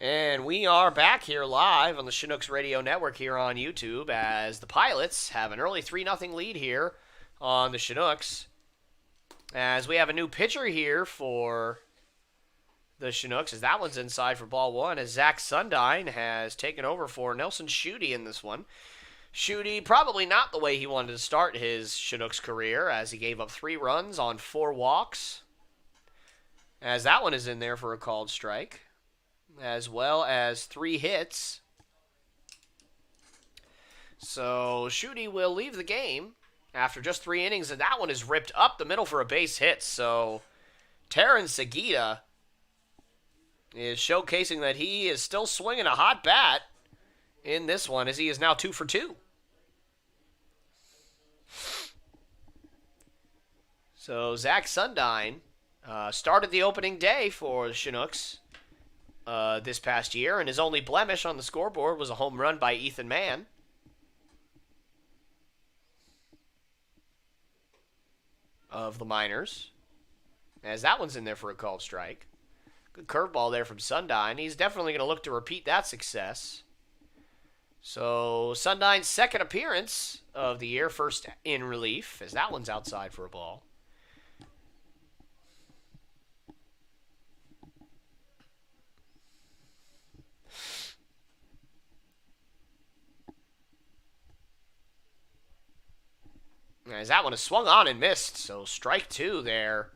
B: And we are back here live on the Chinooks Radio Network here on YouTube as the Pilots have an early 3-0 lead here on the Chinooks. As we have a new pitcher here for the Chinooks, as that one's inside for ball one, as Zach Sundine has taken over for Nelson Schutte in this one. Schutte probably not the way he wanted to start his Chinooks career, as he gave up 3 runs on 4 walks. As that one is in there for a called strike, as well as 3 hits. So Schutte will leave the game after just 3 innings, and that one is ripped up the middle for a base hit. So Terrence Segita is showcasing that he is still swinging a hot bat in this one, as he is now 2 for 2. So Zach Sundine started the opening day for the Chinooks this past year, and his only blemish on the scoreboard was a home run by Ethan Mann. Of the minors, as that one's in there for a called strike. Good curveball there from Sundine. He's definitely going to look to repeat that success. So Sundine's second appearance of the year, first in relief, as that one's outside for a ball. As that one is swung on and missed, so strike 2 there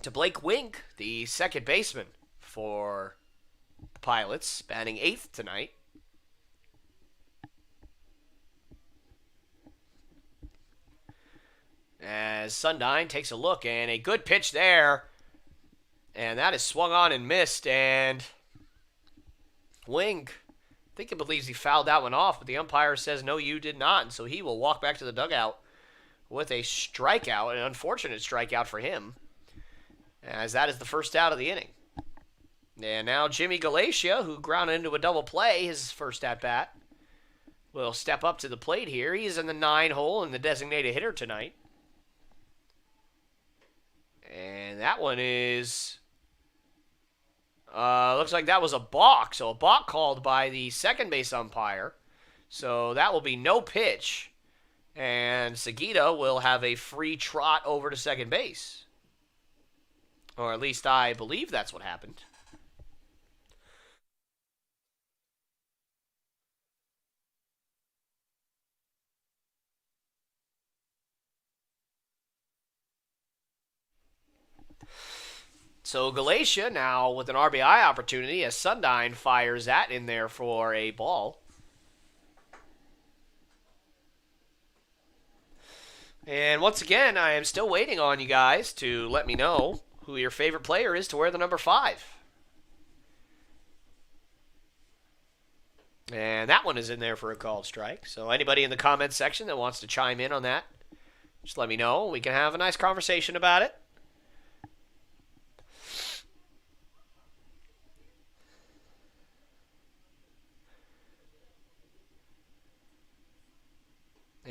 B: to Blake Wink, the second baseman for the Pilots, batting 8th tonight. As Sundine takes a look, and a good pitch there, and that is swung on and missed, and Wink, I think he believes he fouled that one off, but the umpire says, no, you did not, and so he will walk back to the dugout with a strikeout, an unfortunate strikeout for him, as that is the first out of the inning. And now Jimmy Galatia, who grounded into a double play, his first at-bat, will step up to the plate here. He is in the 9 hole and the designated hitter tonight. And that one is... looks like that was a balk. So a balk called by the second base umpire. So that will be no pitch. And Segita will have a free trot over to second base. Or at least I believe that's what happened. So Galatia now with an RBI opportunity as Sundine fires that in there for a ball. And once again, I am still waiting on you guys to let me know who your favorite player is to wear the number 5. And that one is in there for a called strike. So anybody in the comments section that wants to chime in on that, just let me know. We can have a nice conversation about it.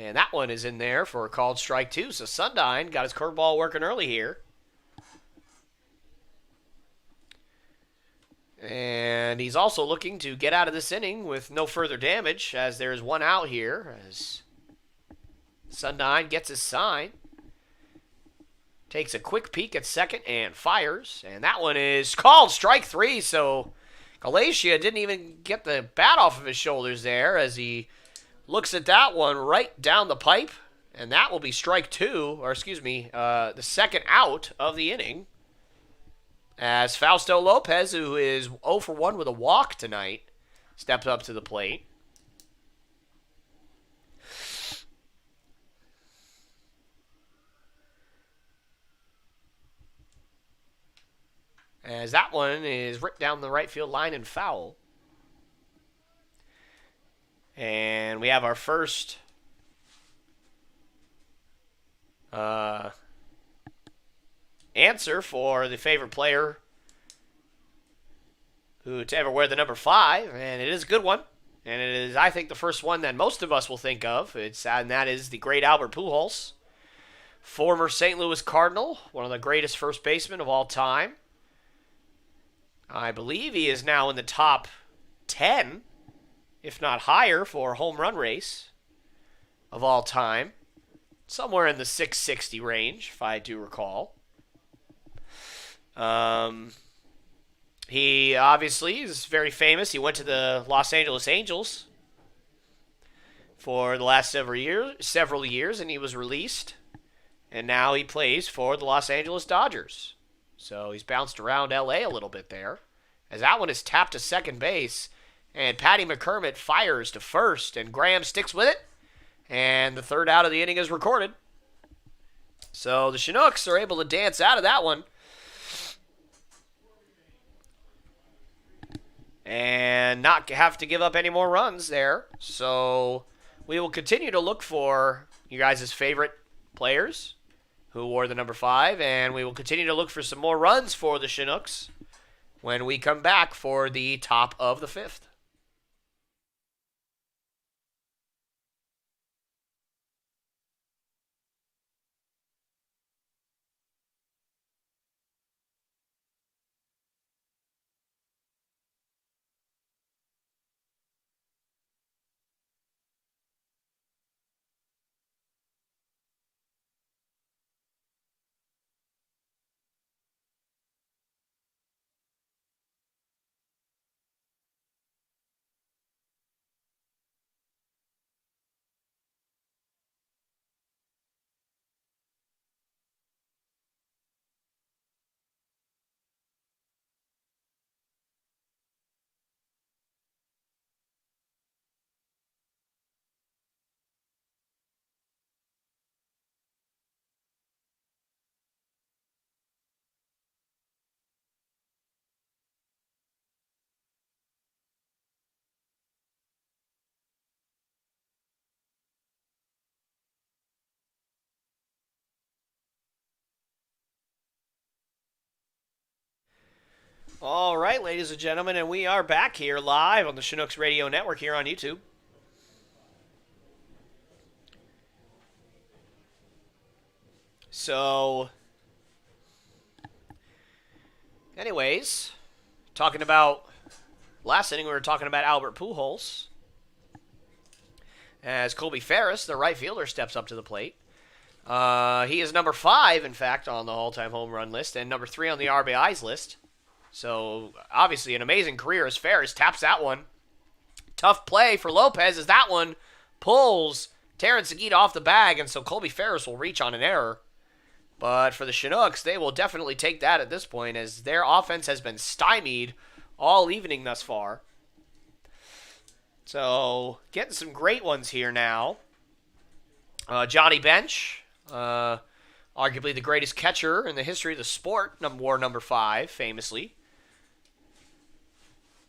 B: And that one is in there for a called strike too. So Sundine got his curveball working early here. And he's also looking to get out of this inning with no further damage, as there is one out here, as Sundine gets his sign. Takes a quick peek at second and fires. And that one is called strike 3. So Galatia didn't even get the bat off of his shoulders there as he looks at that one right down the pipe. And that will be strike 2, or excuse me, the second out of the inning. As Fausto Lopez, who is 0 for 1 with a walk tonight, steps up to the plate. As that one is ripped down the right field line and foul. And we have our first answer for the favorite player who to ever wear the number 5, and it is a good one, and it is, I think, the first one that most of us will think of. And that is the great Albert Pujols, former St. Louis Cardinal, one of the greatest first basemen of all time. I believe he is now in the top 10, if not higher, for home run race of all time. Somewhere in the 660 range, if I do recall. He obviously is very famous. He went to the Los Angeles Angels for the last several years, and he was released. And now he plays for the Los Angeles Dodgers. So he's bounced around L.A. a little bit there. As that one is tapped to second base, and Patty McCormick fires to first, and Graham sticks with it. And the third out of the inning is recorded. So the Chinooks are able to dance out of that one. And not have to give up any more runs there. So we will continue to look for you guys' favorite players who wore the number 5. And we will continue to look for some more runs for the Chinooks when we come back for the top of the 5th. All right, ladies and gentlemen, and we are back here live on the Chinooks Radio Network here on YouTube. So, anyways, talking about last inning, we were talking about Albert Pujols. As Colby Ferris, the right fielder, steps up to the plate. He is number 5, in fact, on the all-time home run list, and number 3 on the RBIs list. So, obviously, an amazing career as Ferris taps that one. Tough play for Lopez as that one pulls Terrence Segura off the bag, and so Colby Ferris will reach on an error. But for the Chinooks, they will definitely take that at this point as their offense has been stymied all evening thus far. So, getting some great ones here now. Johnny Bench, arguably the greatest catcher in the history of the sport, wore number 5, famously,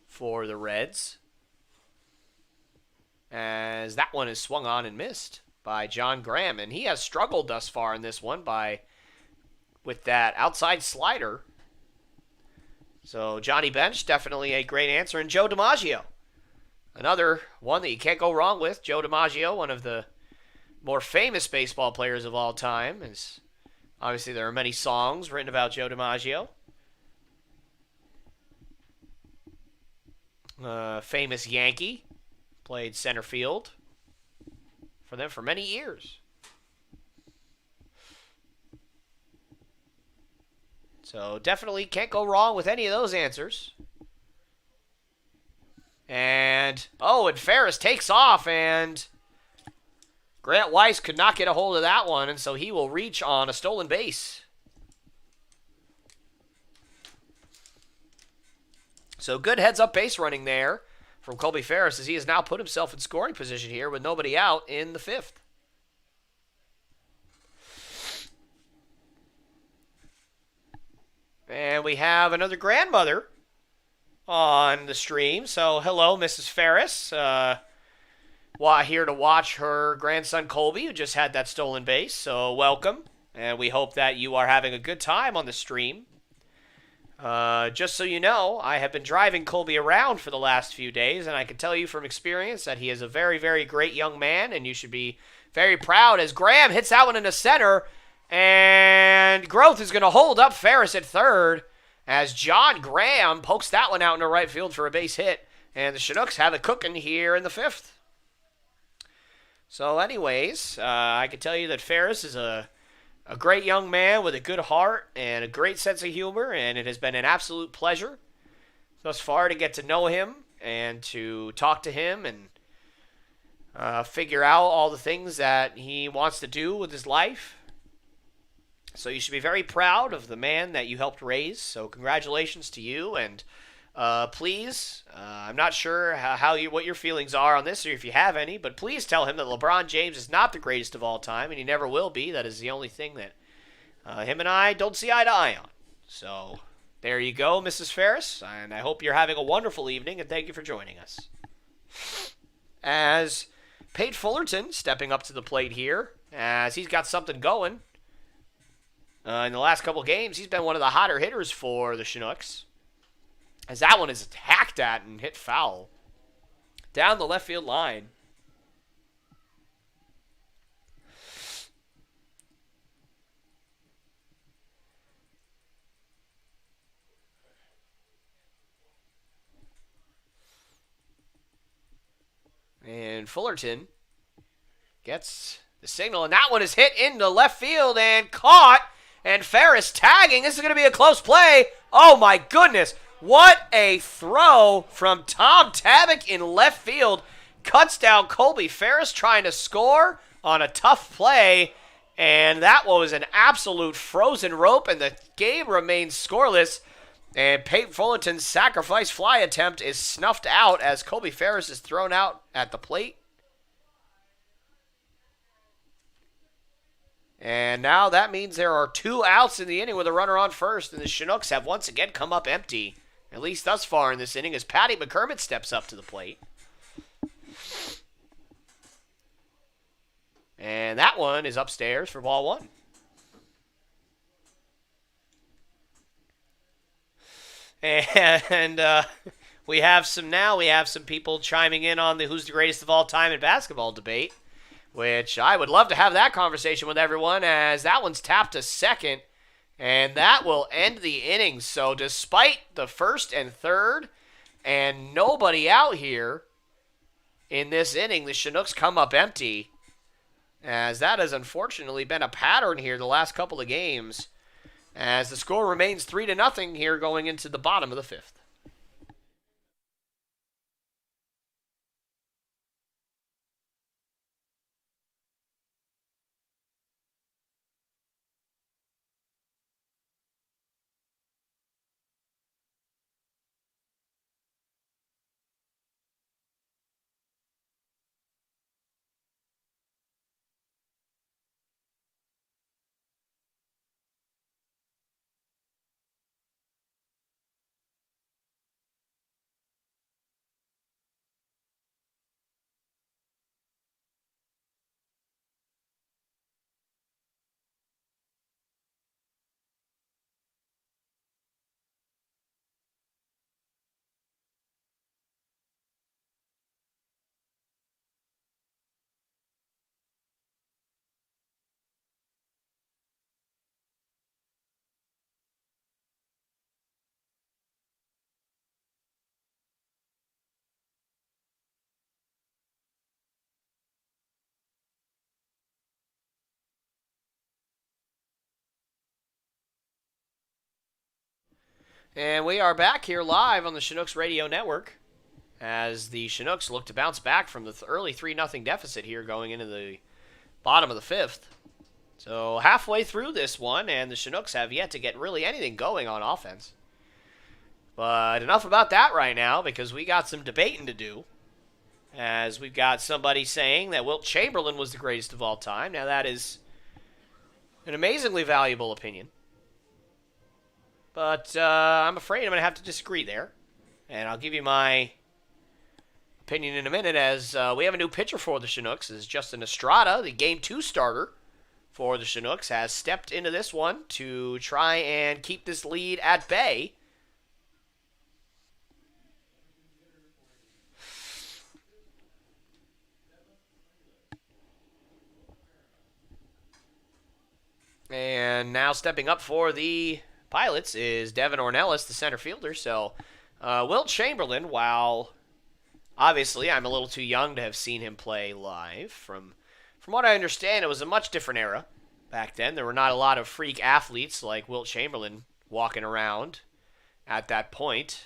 B: for the Reds. As that one is swung on and missed by John Graham. And he has struggled thus far in this one with that outside slider. So Johnny Bench, definitely a great answer. And Joe DiMaggio, another one that you can't go wrong with. Joe DiMaggio, one of the more famous baseball players of all time. Obviously, there are many songs written about Joe DiMaggio. Famous Yankee, played center field for them for many years. So definitely can't go wrong with any of those answers. And Ferris takes off, and Grant Weiss could not get a hold of that one, and so he will reach on a stolen base. So good heads-up base running there from Colby Ferris as he has now put himself in scoring position here with nobody out in the 5th. And we have another grandmother on the stream. So hello, Mrs. Ferris. Here to watch her grandson Colby, who just had that stolen base. So welcome. And we hope that you are having a good time on the stream. Just so you know, I have been driving Colby around for the last few days, and I can tell you from experience that he is a very, very great young man, and you should be very proud as Graham hits that one in the center, and Groth is going to hold up Ferris at third, as John Graham pokes that one out into right field for a base hit. And the Chinooks have it cooking here in the 5th. So anyways, I can tell you that Ferris is a great young man with a good heart and a great sense of humor, and it has been an absolute pleasure thus far to get to know him and to talk to him and figure out all the things that he wants to do with his life. So you should be very proud of the man that you helped raise. So congratulations to you, and please, I'm not sure what your feelings are on this or if you have any, but please tell him that LeBron James is not the greatest of all time, and he never will be. That is the only thing that him and I don't see eye to eye on. So there you go, Mrs. Ferris, and I hope you're having a wonderful evening, and thank you for joining us. As Pate Fullerton stepping up to the plate here, as he's got something going. In the last couple games, he's been one of the hotter hitters for the Chinooks, as that one is hacked at and hit foul down the left field line. And Fullerton gets the signal, and that one is hit into left field and caught. And Ferris tagging. This is going to be a close play. Oh, my goodness. What a throw from Tom Tabak in left field. Cuts down Colby Ferris trying to score on a tough play. And that was an absolute frozen rope, and the game remains scoreless. And Pate Fullerton's sacrifice fly attempt is snuffed out as Colby Ferris is thrown out at the plate. And now that means there are 2 outs in the inning with a runner on first, and the Chinooks have once again come up empty, at least thus far in this inning, as Patty McCormick steps up to the plate. And that one is upstairs for ball 1. And we have some people chiming in on the who's the greatest of all time in basketball debate, which I would love to have that conversation with everyone, as that one's tapped to second, and that will end the inning. So despite the first and third and nobody out here in this inning, the Chinooks come up empty, as that has unfortunately been a pattern here the last couple of games, as the score remains 3-0 here going into the bottom of the 5th. And we are back here live on the Chinooks Radio Network as the Chinooks look to bounce back from the early 3-0 deficit here going into the bottom of the 5th. So halfway through this one, and the Chinooks have yet to get really anything going on offense. But enough about that right now, because we got some debating to do, as we've got somebody saying that Wilt Chamberlain was the greatest of all time. Now that is an amazingly valuable opinion. But I'm afraid I'm going to have to disagree there. And I'll give you my opinion in a minute, as we have a new pitcher for the Chinooks. As Justin Estrada, the Game 2 starter for the Chinooks, has stepped into this one to try and keep this lead at bay. And now stepping up for the Pilots is Devin Ornelas, the center fielder. So Wilt Chamberlain, while obviously I'm a little too young to have seen him play live, from what I understand, it was a much different era back then. There were not a lot of freak athletes like Wilt Chamberlain walking around at that point.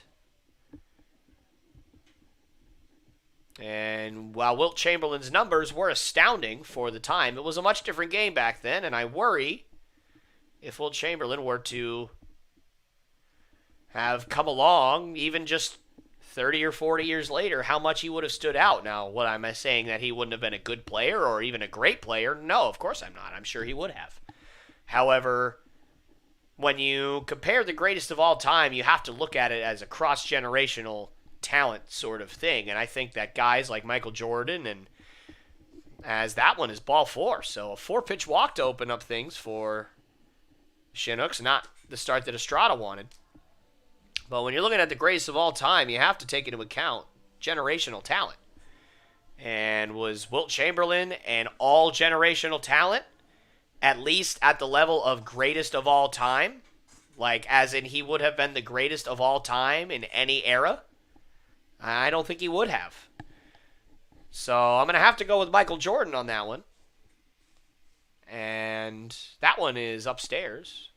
B: And while Wilt Chamberlain's numbers were astounding for the time, it was a much different game back then, and I worry if Wilt Chamberlain were to have come along even just 30 or 40 years later, how much he would have stood out. Now, what am I saying, that he wouldn't have been a good player or even a great player? No, of course I'm not. I'm sure he would have. However, when you compare the greatest of all time, you have to look at it as a cross-generational talent sort of thing. And I think that guys like Michael Jordan, and as that one is ball four, so a 4-pitch walk to open up things for Chinooks, not the start that Estrada wanted. But when you're looking at the greatest of all time, you have to take into account generational talent. And was Wilt Chamberlain an all generational talent, at least at the level of greatest of all time? Like, as in he would have been the greatest of all time in any era? I don't think he would have. So I'm going to have to go with Michael Jordan on that one. And that one is upstairs.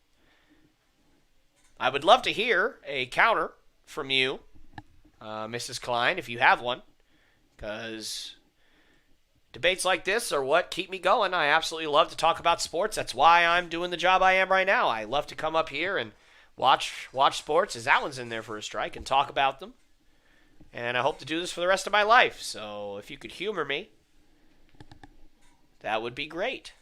B: I would love to hear a counter from you, Mrs. Klein, if you have one. Because debates like this are what keep me going. I absolutely love to talk about sports. That's why I'm doing the job I am right now. I love to come up here and watch sports, as that one's in there for a strike, and talk about them. And I hope to do this for the rest of my life. So if you could humor me, that would be great.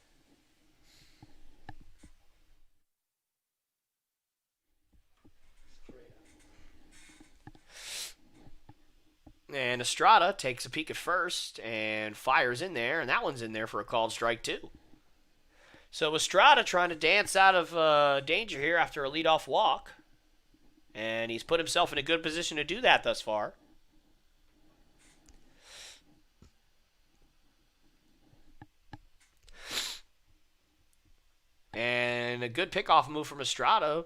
B: And Estrada takes a peek at first and fires in there, and that one's in there for a called strike too. So Estrada trying to dance out of danger here after a leadoff walk. And he's put himself in a good position to do that thus far. And a good pickoff move from Estrada.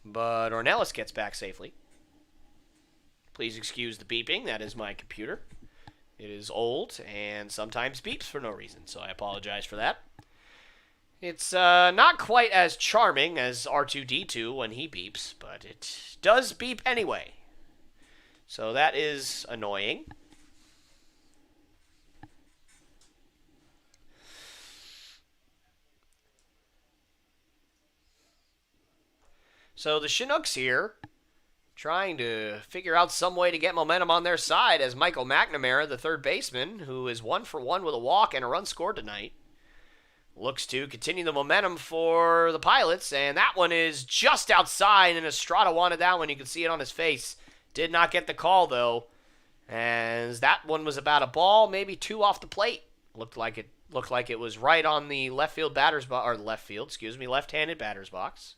B: But Ornelas gets back safely. Please excuse the beeping. That is my computer. It is old and sometimes beeps for no reason, so I apologize for that. It's not quite as charming as R2-D2 when he beeps, but it does beep anyway. So that is annoying. So the Chinooks here trying to figure out some way to get momentum on their side, as Michael McNamara, the third baseman, who is 1-for-1 with a walk and a run scored tonight, looks to continue the momentum for the Pilots, and that one is just outside, and Estrada wanted that one. You can see it on his face. Did not get the call, though, as that one was about a ball, maybe two off the plate. Looked like it was right on the left-handed batter's box.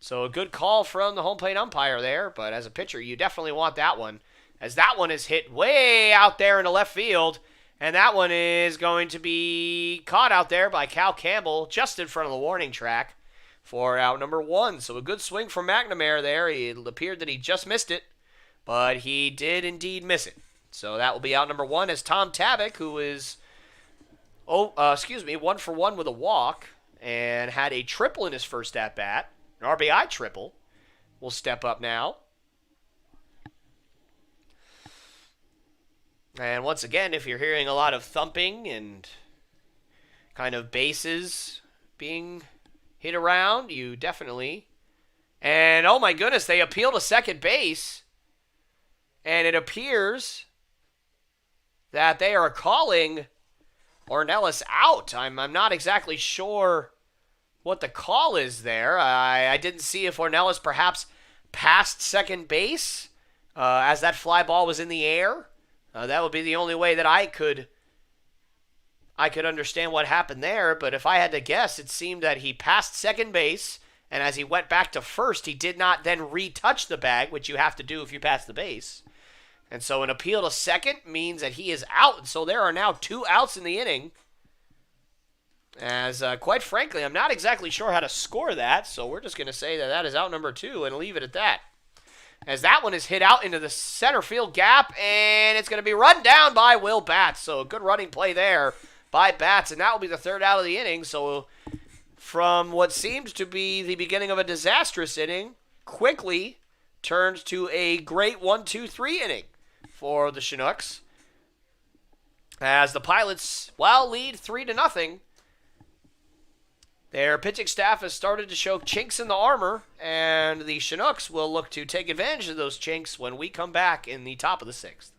B: So a good call from the home plate umpire there, but as a pitcher, you definitely want that one, as that one is hit way out there in the left field, and that one is going to be caught out there by Cal Campbell just in front of the warning track for out number one. So a good swing from McNamara there. It appeared that he just missed it, but he did indeed miss it. So that will be out number one, as Tom Tabak, who is 1-for-1 with a walk and had a triple in his first at-bat, an RBI triple, will step up now. And once again, if you're hearing a lot of thumping and kind of bases being hit around, you definitely... And oh my goodness, they appeal to second base. And it appears that they are calling Ornelas out. I'm not exactly sure what the call is there. I didn't see if Ornelas perhaps passed second base as that fly ball was in the air. That would be the only way that I could understand what happened there. But if I had to guess, it seemed that he passed second base, and as he went back to first, he did not then retouch the bag, which you have to do if you pass the base. And so an appeal to second means that he is out. And so there are now two outs in the inning. As, quite frankly, I'm not exactly sure how to score that, so we're just going to say that that is out number 2 and leave it at that. As that one is hit out into the center field gap, and it's going to be run down by Will Batts. So a good running play there by Batts, and that will be the 3rd out of the inning. So from what seemed to be the beginning of a disastrous inning, quickly turned to a great 1-2-3 inning for the Chinooks. As the Pilots, lead 3-0. Their pitching staff has started to show chinks in the armor, and the Chinooks will look to take advantage of those chinks when we come back in the top of the 6th.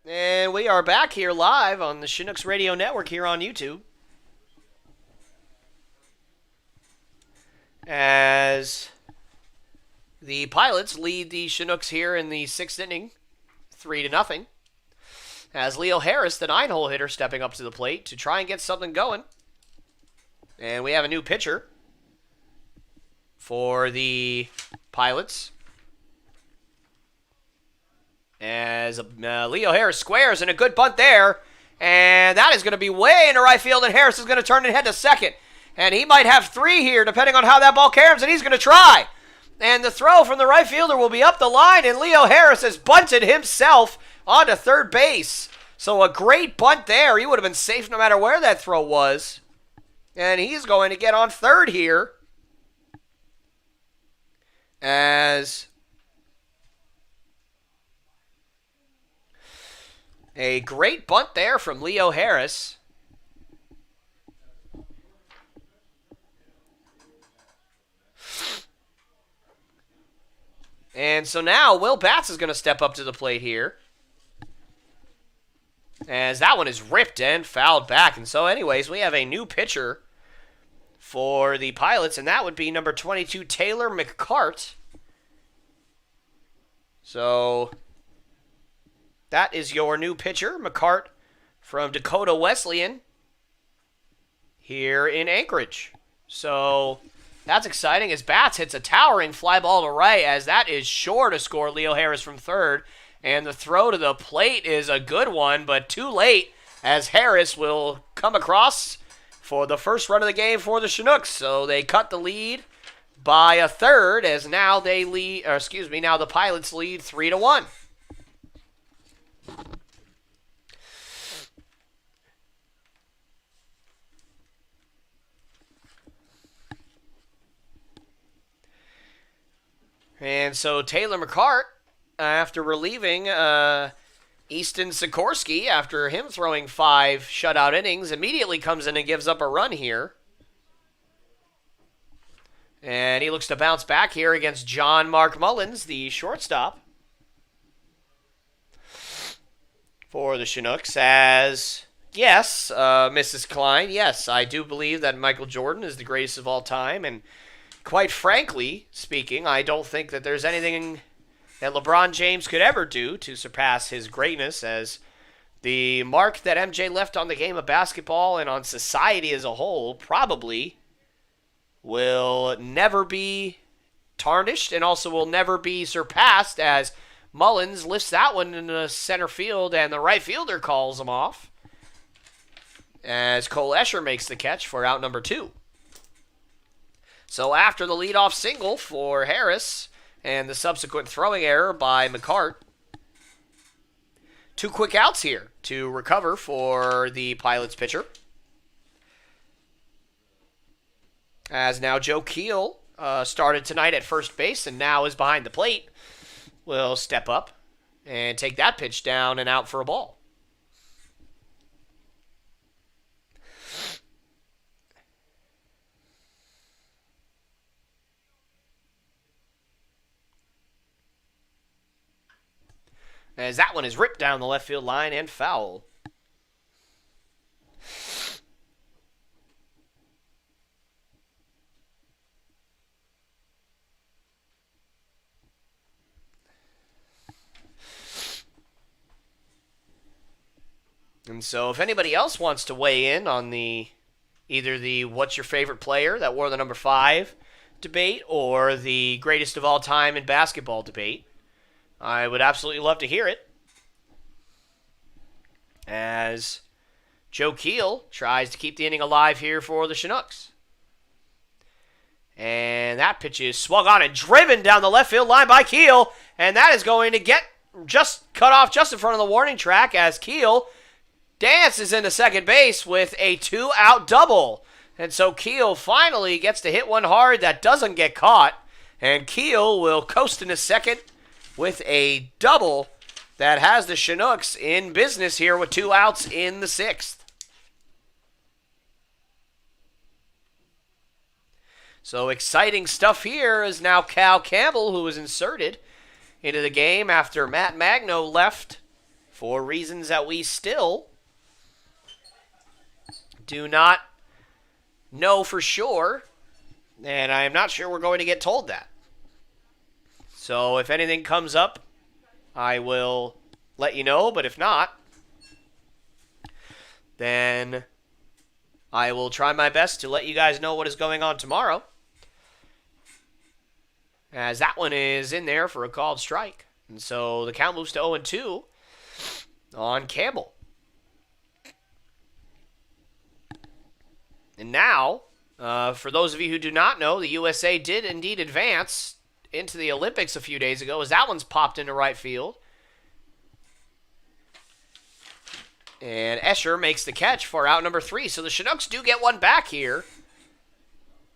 B: And we are back here live on the Chinooks Radio Network here on YouTube. As the Pilots lead the Chinooks here in the 6th inning, 3-0. As Leo Harris, the 9-hole hitter, stepping up to the plate to try and get something going. And we have a new pitcher for the Pilots. As Leo Harris squares, and a good bunt there. And that is going to be way into right field, and Harris is going to turn it head to second. And he might have 3 here, depending on how that ball caroms, and he's going to try. And the throw from the right fielder will be up the line, and Leo Harris has bunted himself onto 3rd base. So a great bunt there. He would have been safe no matter where that throw was. And he's going to get on 3rd here. As a great bunt there from Leo Harris. And so now Will Batts is going to step up to the plate here. As that one is ripped and fouled back. And so anyways, we have a new pitcher for the Pilots, and that would be number 22, Taylor McCart. So that is your new pitcher, McCart, from Dakota Wesleyan here in Anchorage. So that's exciting as Batts hits a towering fly ball to right, as that is sure to score Leo Harris from 3rd. And the throw to the plate is a good one, but too late, as Harris will come across for the first run of the game for the Chinooks. So they cut the lead by a 3rd, as now they lead, now the Pilots lead 3-1. And so Taylor McCart, after relieving Easton Sikorsky, after him throwing 5 shutout innings, immediately comes in and gives up a run here. And he looks to bounce back here against John Mark Mullins, the shortstop. for the Chinooks as, yes, Mrs. Klein, yes, I do believe that Michael Jordan is the greatest of all time. And quite frankly speaking, I don't think that there's anything that LeBron James could ever do to surpass his greatness, as the mark that MJ left on the game of basketball and on society as a whole probably will never be tarnished and also will never be surpassed, as Mullins lifts that one in the center field and the right fielder calls him off as Cole Escher makes the catch for out number 2. So after the leadoff single for Harris and the subsequent throwing error by McCart, 2 quick outs here to recover for the Pilots pitcher. As now Joe Keel started tonight at first base and now is behind the plate, will step up and take that pitch down and out for a ball. As that one is ripped down the left field line and foul. And so if anybody else wants to weigh in on either the what's your favorite player that wore the number 5 debate or the greatest of all time in basketball debate, I would absolutely love to hear it. As Joe Keel tries to keep the inning alive here for the Chinooks. And that pitch is swung on and driven down the left field line by Keel. And that is going to get just cut off just in front of the warning track as Keel dances into second base with a 2-out double. And so Keel finally gets to hit one hard that doesn't get caught. And Keel will coast into second with a double that has the Chinooks in business here with 2 outs in the 6th. So exciting stuff here as now Cal Campbell, who was inserted into the game after Matt Magno left for reasons that we still do not know for sure, and I am not sure we're going to get told that. So if anything comes up, I will let you know, but if not, then I will try my best to let you guys know what is going on tomorrow, as that one is in there for a called strike. And so the count moves to 0-2 on Campbell. And now, for those of you who do not know, the USA did indeed advance into the Olympics a few days ago, as that one's popped into right field. And Escher makes the catch for out number 3. So the Chinooks do get one back here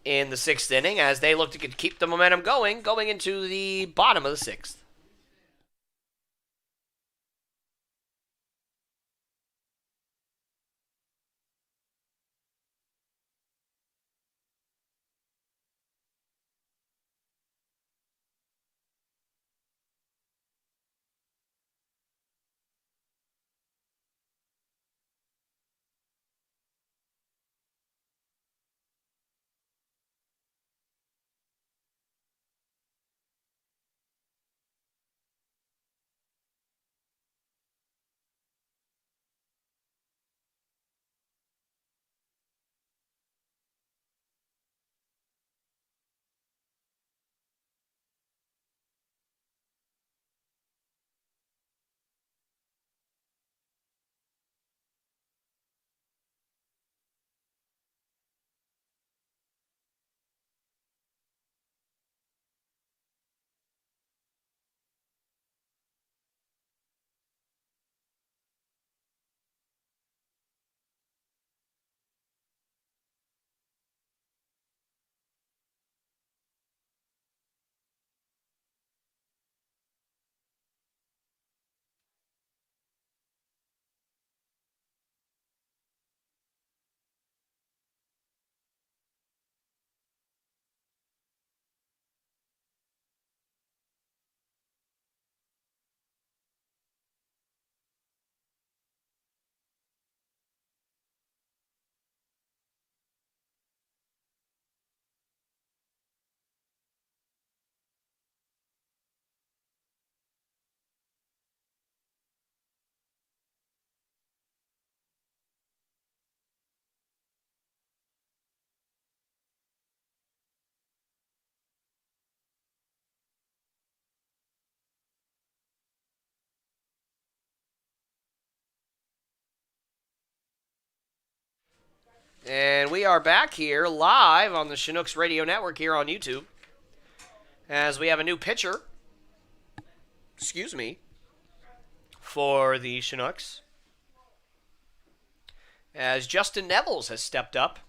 B: in the 6th inning as they look to keep the momentum going into the bottom of the 6th. And we are back here live on the Chinooks Radio Network here on YouTube. As we have a new pitcher, for the Chinooks. As Justin Nevels has stepped up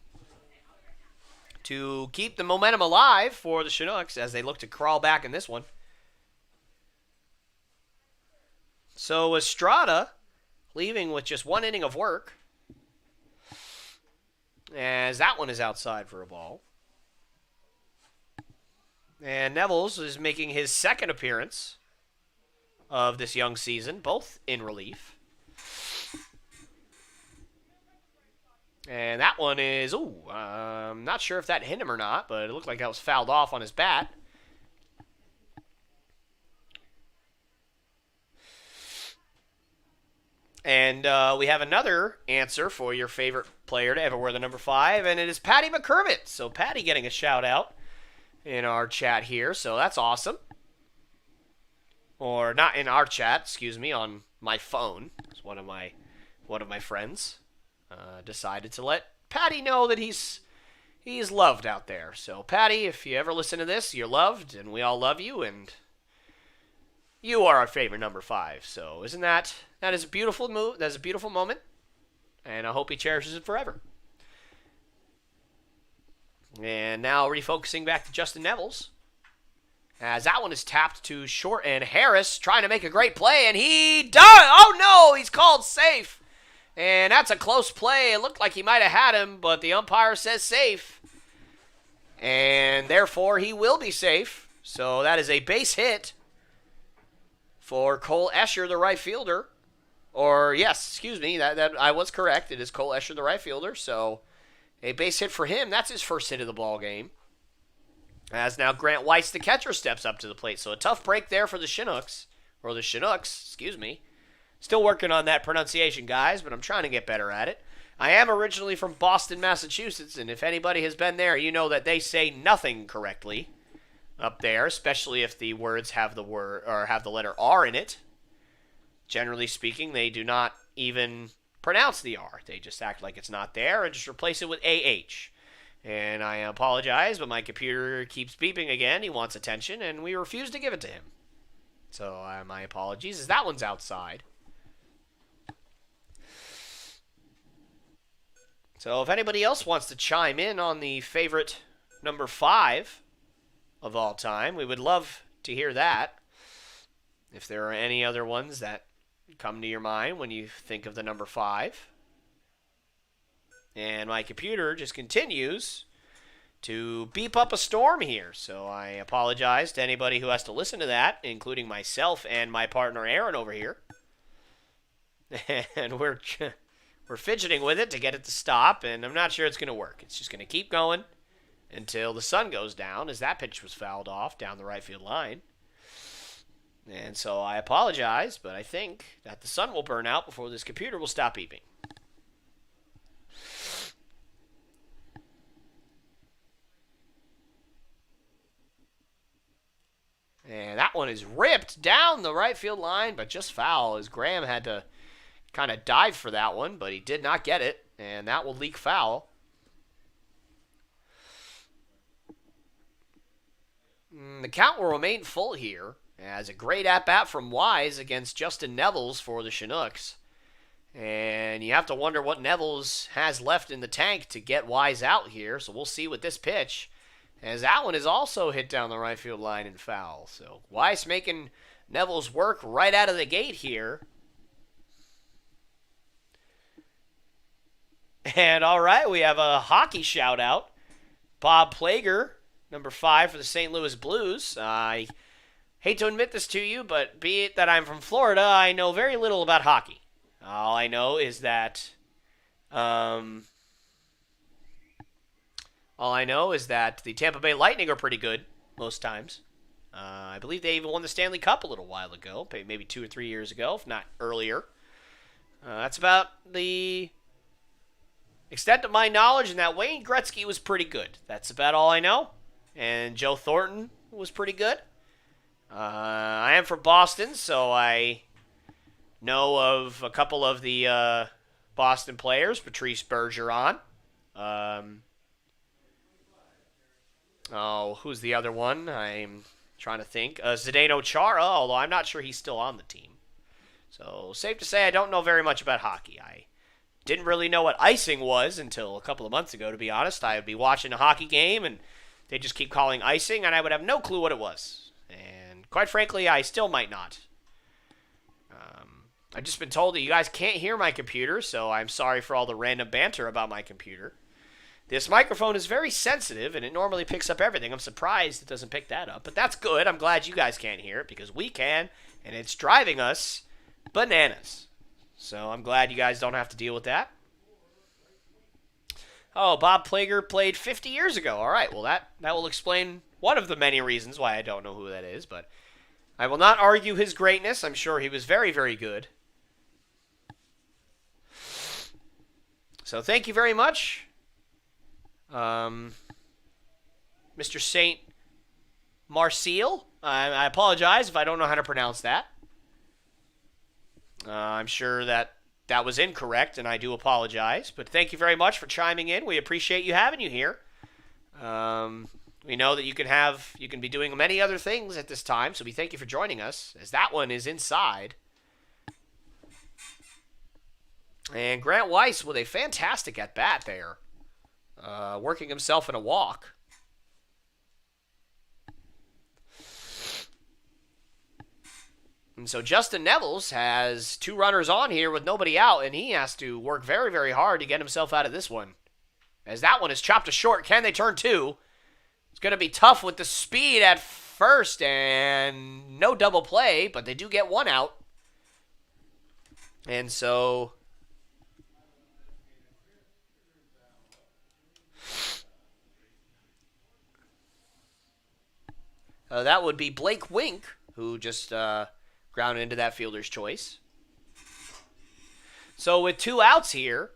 B: to keep the momentum alive for the Chinooks as they look to crawl back in this one. So Estrada leaving with just one inning of work, as that one is outside for a ball. And Nevels is making his second appearance of this young season, both in relief. And that one is, I'm not sure if that hit him or not, but it looked like that was fouled off on his bat. And we have another answer for your favorite player to ever wear the number 5, and it is Patty McCurvett. So Patty getting a shout out in our chat here, so that's awesome. Or not in our chat, excuse me, on my phone. It's one of my friends decided to let Patty know that he's loved out there. So Patty, if you ever listen to this, you're loved, and we all love you, and you are our favorite number 5. So isn't that is a beautiful move? That's a beautiful moment, and I hope he cherishes it forever. And now refocusing back to Justin Nevels, as that one is tapped to short, and Harris trying to make a great play, and he does. Oh no, he's called safe, and that's a close play. It looked like he might have had him, but the umpire says safe, and therefore he will be safe. So that is a base hit for Cole Escher, the right fielder. Or, yes, excuse me, that I was correct. It is Cole Escher, the right fielder. So, a base hit for him. That's his first hit of the ball game. As now Grant Weiss, the catcher, steps up to the plate. So, a tough break there for the Chinooks. Or the Chinooks, excuse me. Still working on that pronunciation, guys, but I'm trying to get better at it. I am originally from Boston, Massachusetts, and if anybody has been there, you know that they say nothing correctly up there, especially if the words have the word or have the letter R in it. Generally speaking, they do not even pronounce the R. They just act like it's not there and just replace it with AH. And I apologize, but my computer keeps beeping again. He wants attention, and we refuse to give it to him. So my apologies, as that one's outside. So if anybody else wants to chime in on the favorite number 5 of all time, we would love to hear that. If there are any other ones that come to your mind when you think of the number 5. And my computer just continues to beep up a storm here. So I apologize to anybody who has to listen to that, including myself and my partner Aaron over here. And we're fidgeting with it to get it to stop, and I'm not sure it's going to work. It's just going to keep going until the sun goes down, as that pitch was fouled off down the right field line. And so I apologize, but I think that the sun will burn out before this computer will stop beeping. And that one is ripped down the right field line, but just foul, as Graham had to kind of dive for that one, but he did not get it, and that will leak foul. The count will remain full here, as a great at-bat from Wise against Justin Nevels for the Chinooks. And you have to wonder what Nevels has left in the tank to get Wise out here, so we'll see with this pitch, as that one is also hit down the right field line and foul. So Wise making Nevels work right out of the gate here. And all right, we have a hockey shout-out. Bob Plager, number 5 for the St. Louis Blues. I hate to admit this to you, but be it that I'm from Florida, I know very little about hockey. All I know is that the Tampa Bay Lightning are pretty good most times. I believe they even won the Stanley Cup a little while ago, maybe 2 or 3 years ago, if not earlier. That's about the extent of my knowledge, and that Wayne Gretzky was pretty good. That's about all I know. And Joe Thornton was pretty good. I am from Boston, so I know of a couple of the Boston players. Patrice Bergeron Oh, who's the other one? I'm trying to think. Zdeno Chara, although I'm not sure he's still on the team. So, safe to say I don't know very much about hockey. I didn't really know what icing was until a couple of months ago, to be honest. I would be watching a hockey game, and they just keep calling icing, and I would have no clue what it was. And quite frankly, I still might not. I've just been told that you guys can't hear my computer, so I'm sorry for all the random banter about my computer. This microphone is very sensitive, and it normally picks up everything. I'm surprised it doesn't pick that up, but that's good. I'm glad you guys can't hear it, because we can, and it's driving us bananas. So I'm glad you guys don't have to deal with that. Oh, Bob Plager played 50 years ago. All right, well, that will explain one of the many reasons why I don't know who that is, but I will not argue his greatness. I'm sure he was very, very good. So thank you very much, Mr. Saint Marcel. I apologize if I don't know how to pronounce that. I'm sure that was incorrect, and I do apologize. But thank you very much for chiming in. We appreciate you having you here. We know that you can be doing many other things at this time, so we thank you for joining us, as that one is inside. And Grant Weiss with a fantastic at-bat there, working himself in a walk. And so Justin Nevels has 2 runners on here with nobody out, and he has to work very, very hard to get himself out of this one. As that one is chopped to short. Can they turn 2? It's going to be tough with the speed at first, and no double play, but they do get 1 out. And so that would be Blake Wink, who just grounded into that fielder's choice. So with 2 outs here,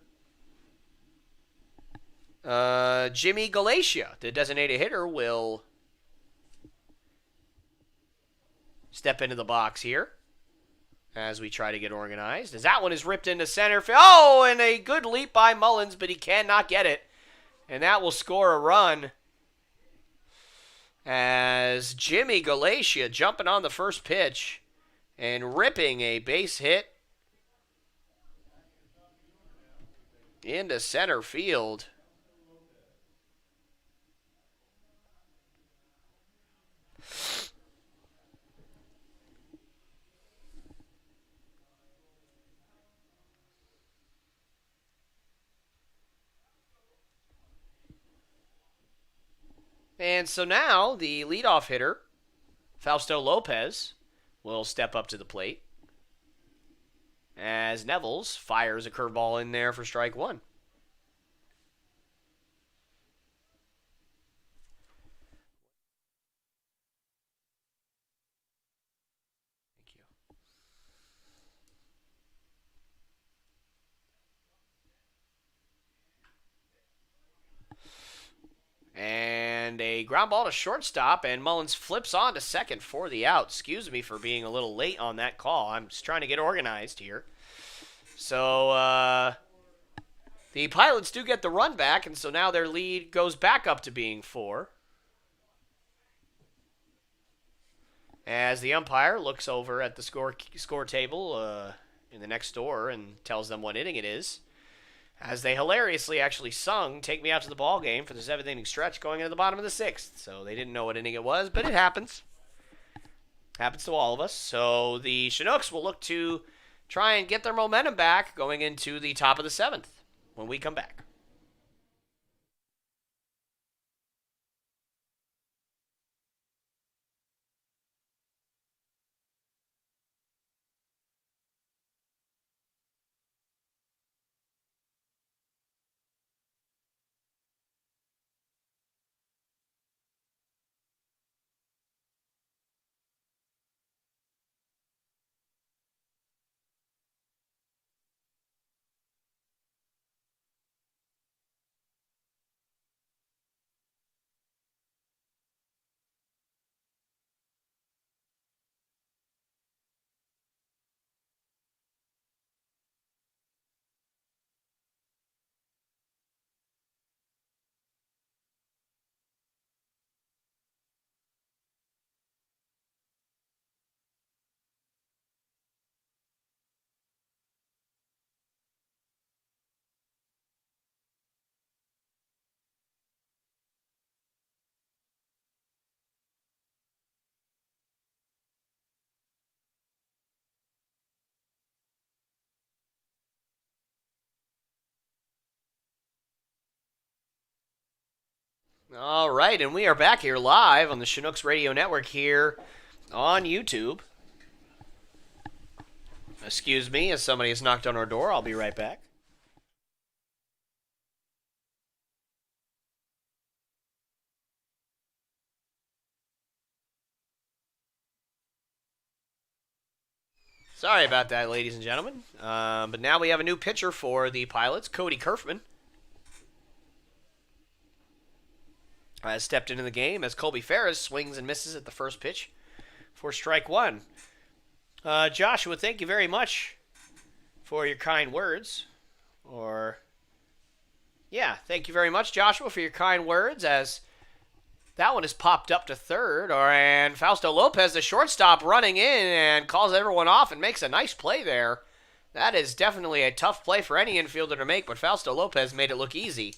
B: Jimmy Galatia, the designated hitter, will step into the box here as we try to get organized. As that one is ripped into center field. Oh, and a good leap by Mullins, but he cannot get it. And that will score a run as Jimmy Galatia jumping on the first pitch and ripping a base hit into center field. And so now the leadoff hitter, Fausto Lopez, will step up to the plate as Nevels fires a curveball in there for strike 1. Thank you. And a ground ball to shortstop, and Mullins flips on to second for the out. Excuse me for being a little late on that call. I'm just trying to get organized here. So, the Pilots do get the run back, and so now their lead goes back up to being 4. As the umpire looks over at the score table in the next door and tells them what inning it is, as they hilariously actually sung "Take Me Out to the Ball Game" for the 7th inning stretch going into the bottom of the 6th. So they didn't know what inning it was, but it happens. Happens to all of us. So the Chinooks will look to try and get their momentum back going into the top of the 7th when we come back. All right, and we are back here live on the Chinooks Radio Network here on YouTube. Excuse me, as somebody has knocked on our door. I'll be right back. Sorry about that, ladies and gentlemen. But now we have a new pitcher for the Pilots, Cody Kerfman. Has stepped into the game as Colby Ferris swings and misses at the first pitch for strike one. Joshua, thank you very much for your kind words. Thank you very much, Joshua, for your kind words, as that one is popped up to third. And Fausto Lopez, the shortstop, running in and calls everyone off and makes a nice play there. That is definitely a tough play for any infielder to make, but Fausto Lopez made it look easy,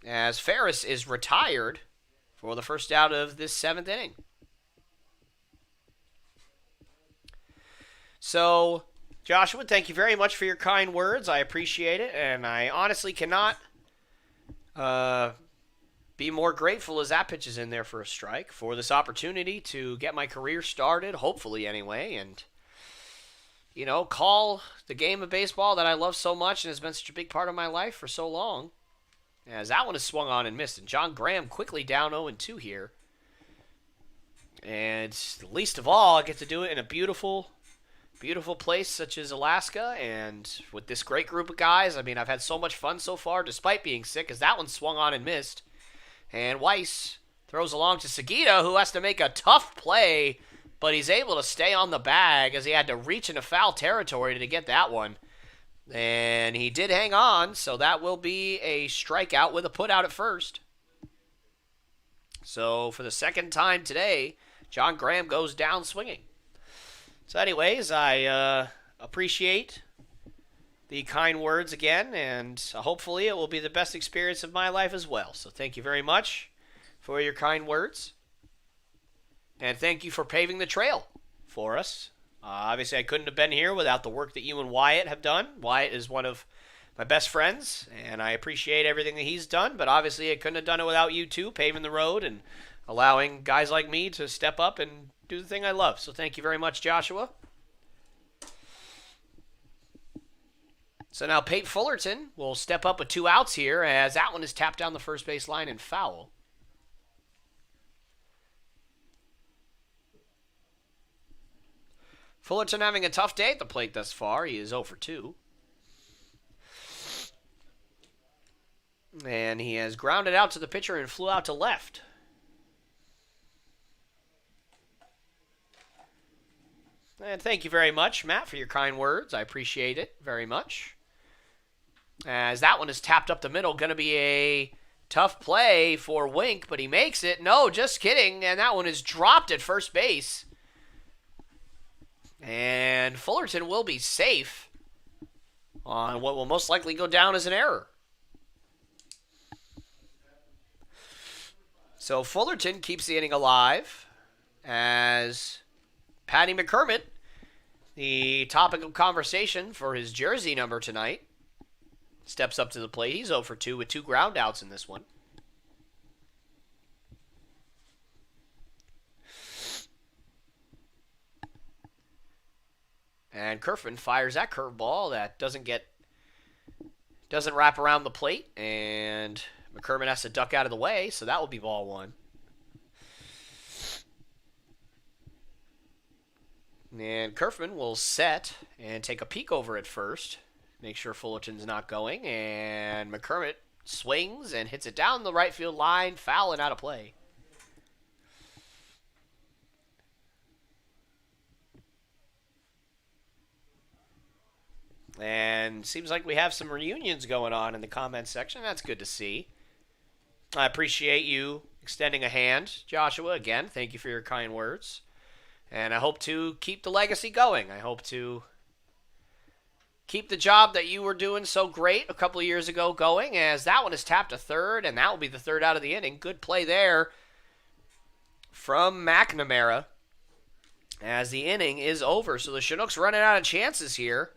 B: as Ferris is retired for the first out of this seventh inning. So, Joshua, thank you very much for your kind words. I appreciate it, and I honestly cannot be more grateful as that pitch is in there for a strike, for this opportunity to get my career started, hopefully anyway, and, call the game of baseball that I love so much and has been such a big part of my life for so long. As that one is swung on and missed. And John Graham quickly down 0-2 here. And least of all, I get to do it in a beautiful, beautiful place such as Alaska. And with this great group of guys, I've had so much fun so far despite being sick, as that one swung on and missed. And Weiss throws along to Segita, who has to make a tough play, but he's able to stay on the bag as he had to reach into foul territory to get that one. And he did hang on, so that will be a strikeout with a putout at first. So for the second time today, John Graham goes down swinging. So anyways, I appreciate the kind words again, and hopefully it will be the best experience of my life as well. So thank you very much for your kind words. And thank you for paving the trail for us. Obviously, I couldn't have been here without the work that you and Wyatt have done. Wyatt is one of my best friends, and I appreciate everything that he's done. But obviously, I couldn't have done it without you two, paving the road and allowing guys like me to step up and do the thing I love. So thank you very much, Joshua. So now Pate Fullerton will step up with 2 outs here, as that one is tapped down the first base line and foul. Fullerton having a tough day at the plate thus far. He is 0-2. And he has grounded out to the pitcher and flew out to left. And thank you very much, Matt, for your kind words. I appreciate it very much. As that one is tapped up the middle. Going to be a tough play for Wink, but he makes it. No, just kidding. And that one is dropped at first base. And Fullerton will be safe on what will most likely go down as an error. So Fullerton keeps the inning alive as Patty McCormick, the topic of conversation for his jersey number tonight, steps up to the plate. He's 0-2 with 2 ground outs in this one. And Kerfman fires that curveball that doesn't wrap around the plate, and McCormick has to duck out of the way, so that will be ball 1. And Kerfman will set and take a peek over at first, make sure Fullerton's not going, and McCormick swings and hits it down the right field line, foul and out of play. And seems like we have some reunions going on in the comments section. That's good to see. I appreciate you extending a hand, Joshua. Again, thank you for your kind words. And I hope to keep the legacy going. I hope to keep the job that you were doing so great a couple of years ago going, as that one is tapped to third, and that will be the third out of the inning. Good play there from McNamara as the inning is over. So the Chinooks running out of chances here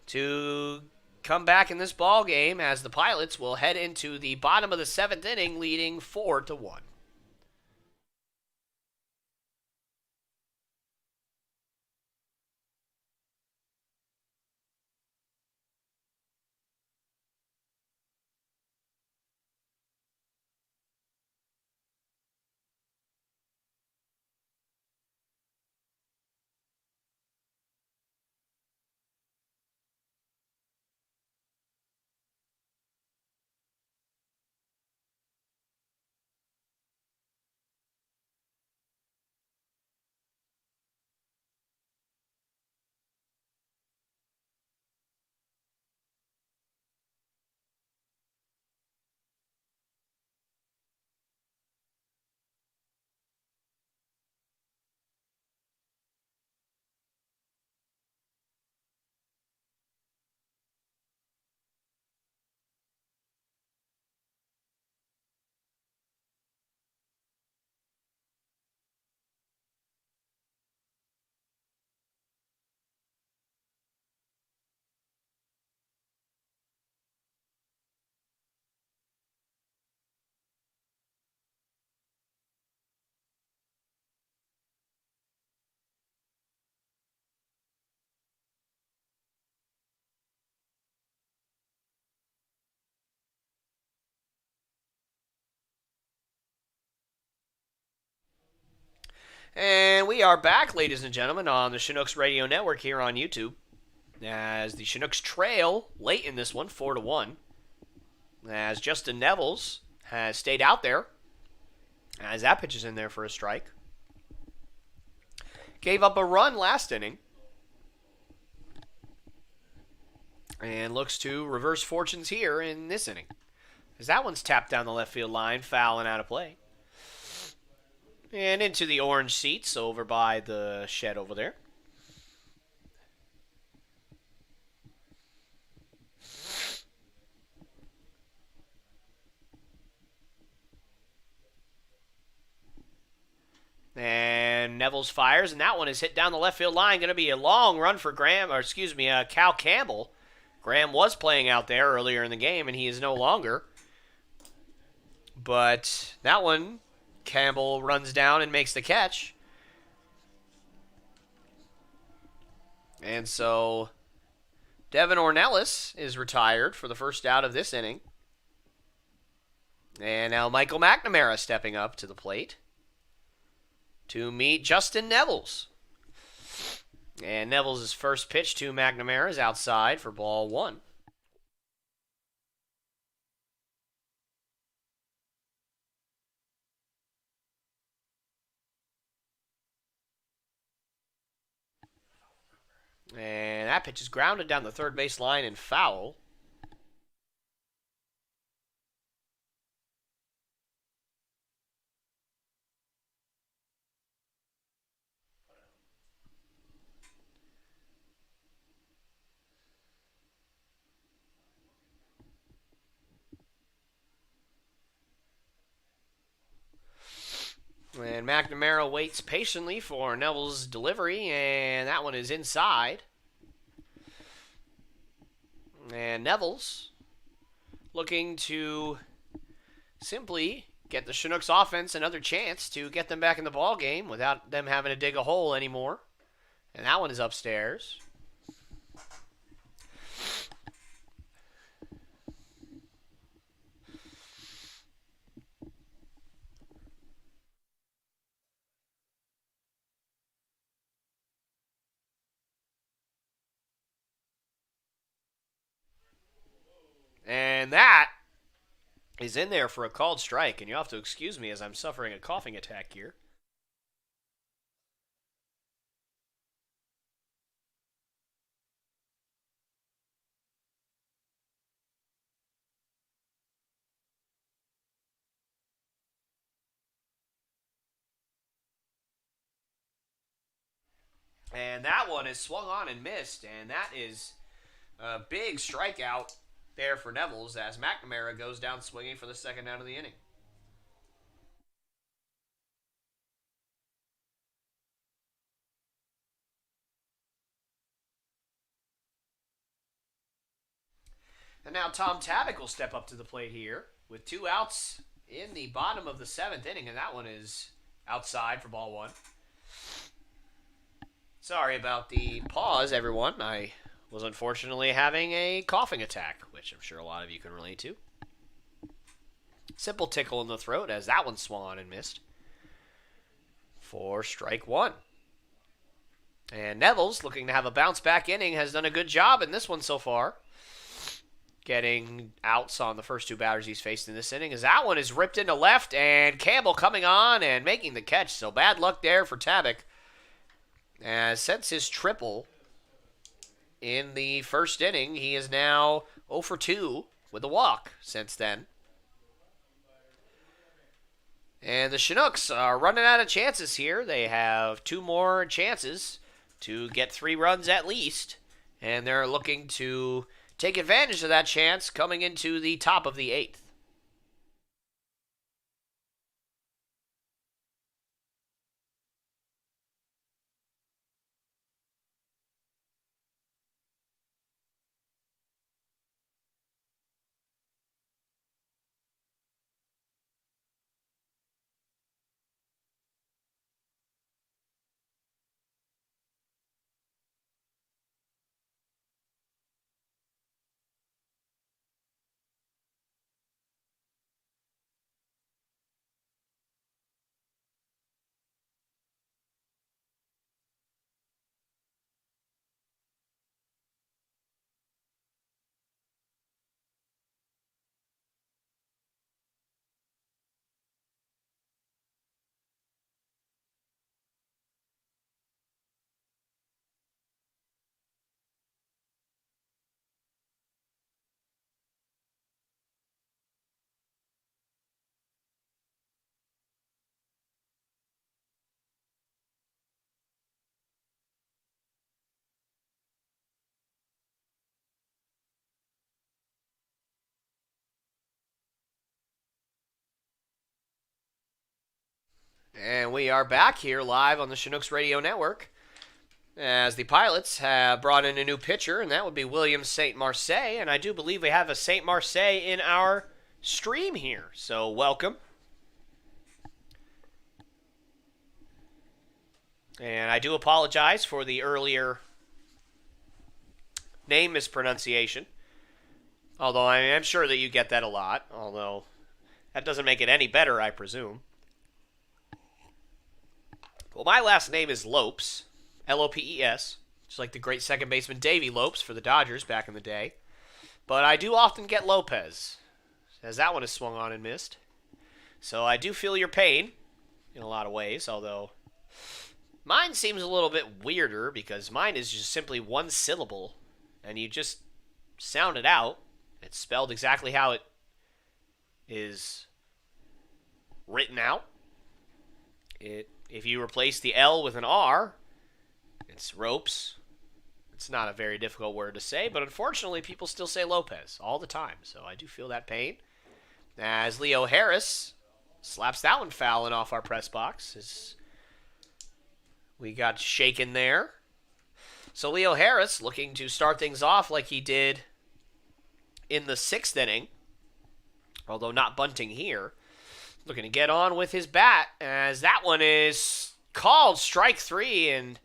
B: to come back in this ball game as the Pilots will head into the bottom of the 7th inning, leading 4-1. And we are back, ladies and gentlemen, on the Chinooks Radio Network here on YouTube. As the Chinooks trail late in this one, 4-1. As Justin Nevels has stayed out there. As that pitch is in there for a strike. Gave up a run last inning. And looks to reverse fortunes here in this inning. As that one's tapped down the left field line, foul and out of play. And into the orange seats over by the shed over there. And Nevels fires, and that one is hit down the left field line. Going to be a long run for Cal Campbell. Graham was playing out there earlier in the game, and he is no longer. But that one, Campbell runs down and makes the catch. And so Devin Ornelas is retired for the first out of this inning. And now Michael McNamara stepping up to the plate to meet Justin Nevels. And Nevels' first pitch to McNamara is outside for ball one. And that pitch is grounded down the third base line and foul. And McNamara waits patiently for Neville's delivery, and that one is inside. And Neville's looking to simply get the Chinooks offense another chance to get them back in the ball game without them having to dig a hole anymore. And that one is upstairs. And that is in there for a called strike. And you'll have to excuse me as I'm suffering a coughing attack here. And that one is swung on and missed. And that is a big strikeout there for Nevels as McNamara goes down swinging for the second out of the inning. And now Tom Tavick will step up to the plate here with 2 outs in the bottom of the 7th inning, and that one is outside for ball 1. Sorry about the pause, everyone. I was unfortunately having a coughing attack, which I'm sure a lot of you can relate to. Simple tickle in the throat as that one swung on and missed for strike 1. And Neville's looking to have a bounce-back inning, has done a good job in this one so far, getting outs on the first 2 batters he's faced in this inning, as that one is ripped into left, and Campbell coming on and making the catch. So bad luck there for Tavick, as since his triple in the first inning, he is now 0 for 2 with a walk since then. And the Chinooks are running out of chances here. They have 2 more chances to get 3 runs at least, and they're looking to take advantage of that chance coming into the top of the 8th. And we are back here live on the Chinooks Radio Network, as the Pilots have brought in a new pitcher, and that would be William St. Marseille. And I do believe we have a St. Marseille in our stream here, so welcome. And I do apologize for the earlier name mispronunciation, although I am sure that you get that a lot, although that doesn't make it any better, I presume. Well, my last name is Lopes, Lopes, just like the great second baseman Davey Lopes for the Dodgers back in the day. But I do often get Lopez, as that one is swung on and missed. So I do feel your pain in a lot of ways, although mine seems a little bit weirder because mine is just simply 1 syllable, and you just sound it out. It's spelled exactly how it is written out. If you replace the L with an R, it's ropes. It's not a very difficult word to say, but unfortunately people still say Lopez all the time, so I do feel that pain. As Leo Harris slaps that one fouling off our press box, as we got shaken there. So Leo Harris looking to start things off like he did in the 6th inning, although not bunting here. Looking to get on with his bat, as that one is called strike 3, and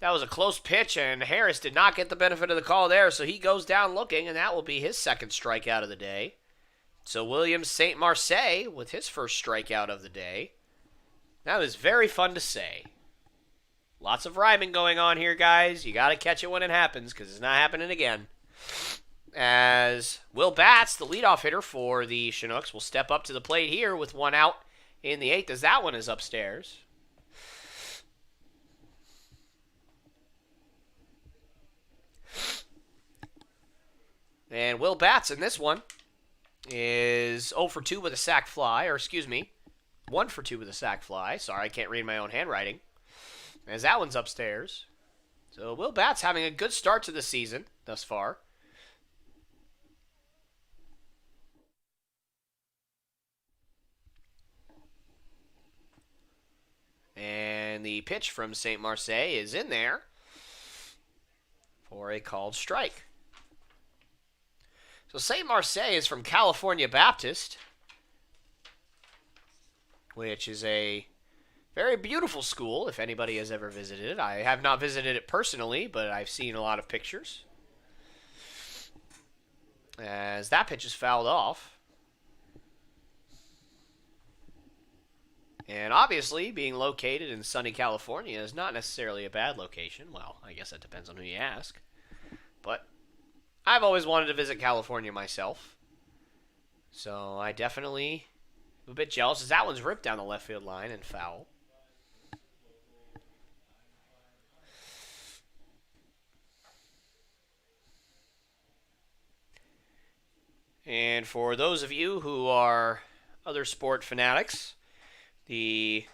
B: that was a close pitch, and Harris did not get the benefit of the call there, so he goes down looking, and that will be his 2nd strikeout of the day. So William St. Marseille with his first strikeout of the day. That was very fun to say. Lots of rhyming going on here, guys. You got to catch it when it happens, because it's not happening again. As Will Batts, the leadoff hitter for the Chinooks, will step up to the plate here with 1 out in the 8th, as that one is upstairs. And Will Batts in this one is 0 for 2 with a sac fly, or excuse me, 1 for 2 with a sac fly. Sorry, I can't read my own handwriting. As that one's upstairs. So Will Batts having a good start to the season thus far. And the pitch from St. Marseille is in there for a called strike. So St. Marseille is from California Baptist, which is a very beautiful school if anybody has ever visited it. I have not visited it personally, but I've seen a lot of pictures. As that pitch is fouled off. And obviously, being located in sunny California is not necessarily a bad location. Well, I guess that depends on who you ask. But I've always wanted to visit California myself. So I definitely am a bit jealous as that one's ripped down the left field line and foul. And for those of you who are other sport fanatics, the